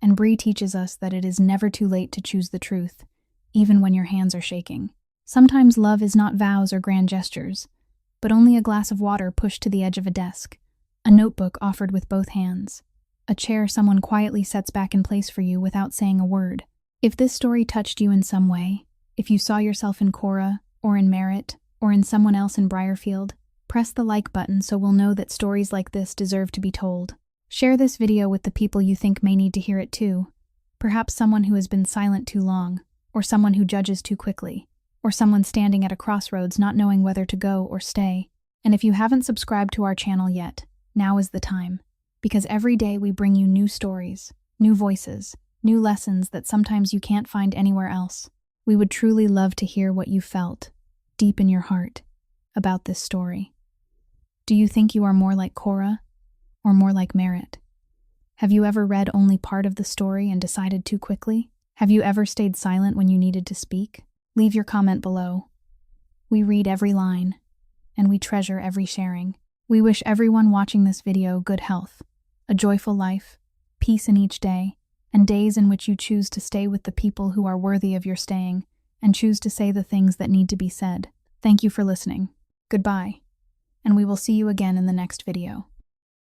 And Bree teaches us that it is never too late to choose the truth, even when your hands are shaking. Sometimes love is not vows or grand gestures, but only a glass of water pushed to the edge of a desk, a notebook offered with both hands, a chair someone quietly sets back in place for you without saying a word. If this story touched you in some way, if you saw yourself in Cora, or in Merritt, or in someone else in Briarfield, press the like button so we'll know that stories like this deserve to be told. Share this video with the people you think may need to hear it too. Perhaps someone who has been silent too long, or someone who judges too quickly, or someone standing at a crossroads not knowing whether to go or stay. And if you haven't subscribed to our channel yet, Now is the time, because every day we bring you new stories, new voices, new lessons that sometimes you can't find anywhere else. We would truly love to hear what you felt, deep in your heart, about this story. Do you think you are more like Cora, or more like Merritt? Have you ever read only part of the story and decided too quickly? Have you ever stayed silent when you needed to speak? Leave your comment below. We read every line, and we treasure every sharing. We wish everyone watching this video good health, a joyful life, peace in each day, and days in which you choose to stay with the people who are worthy of your staying, and choose to say the things that need to be said. Thank you for listening. Goodbye, and we will see you again in the next video.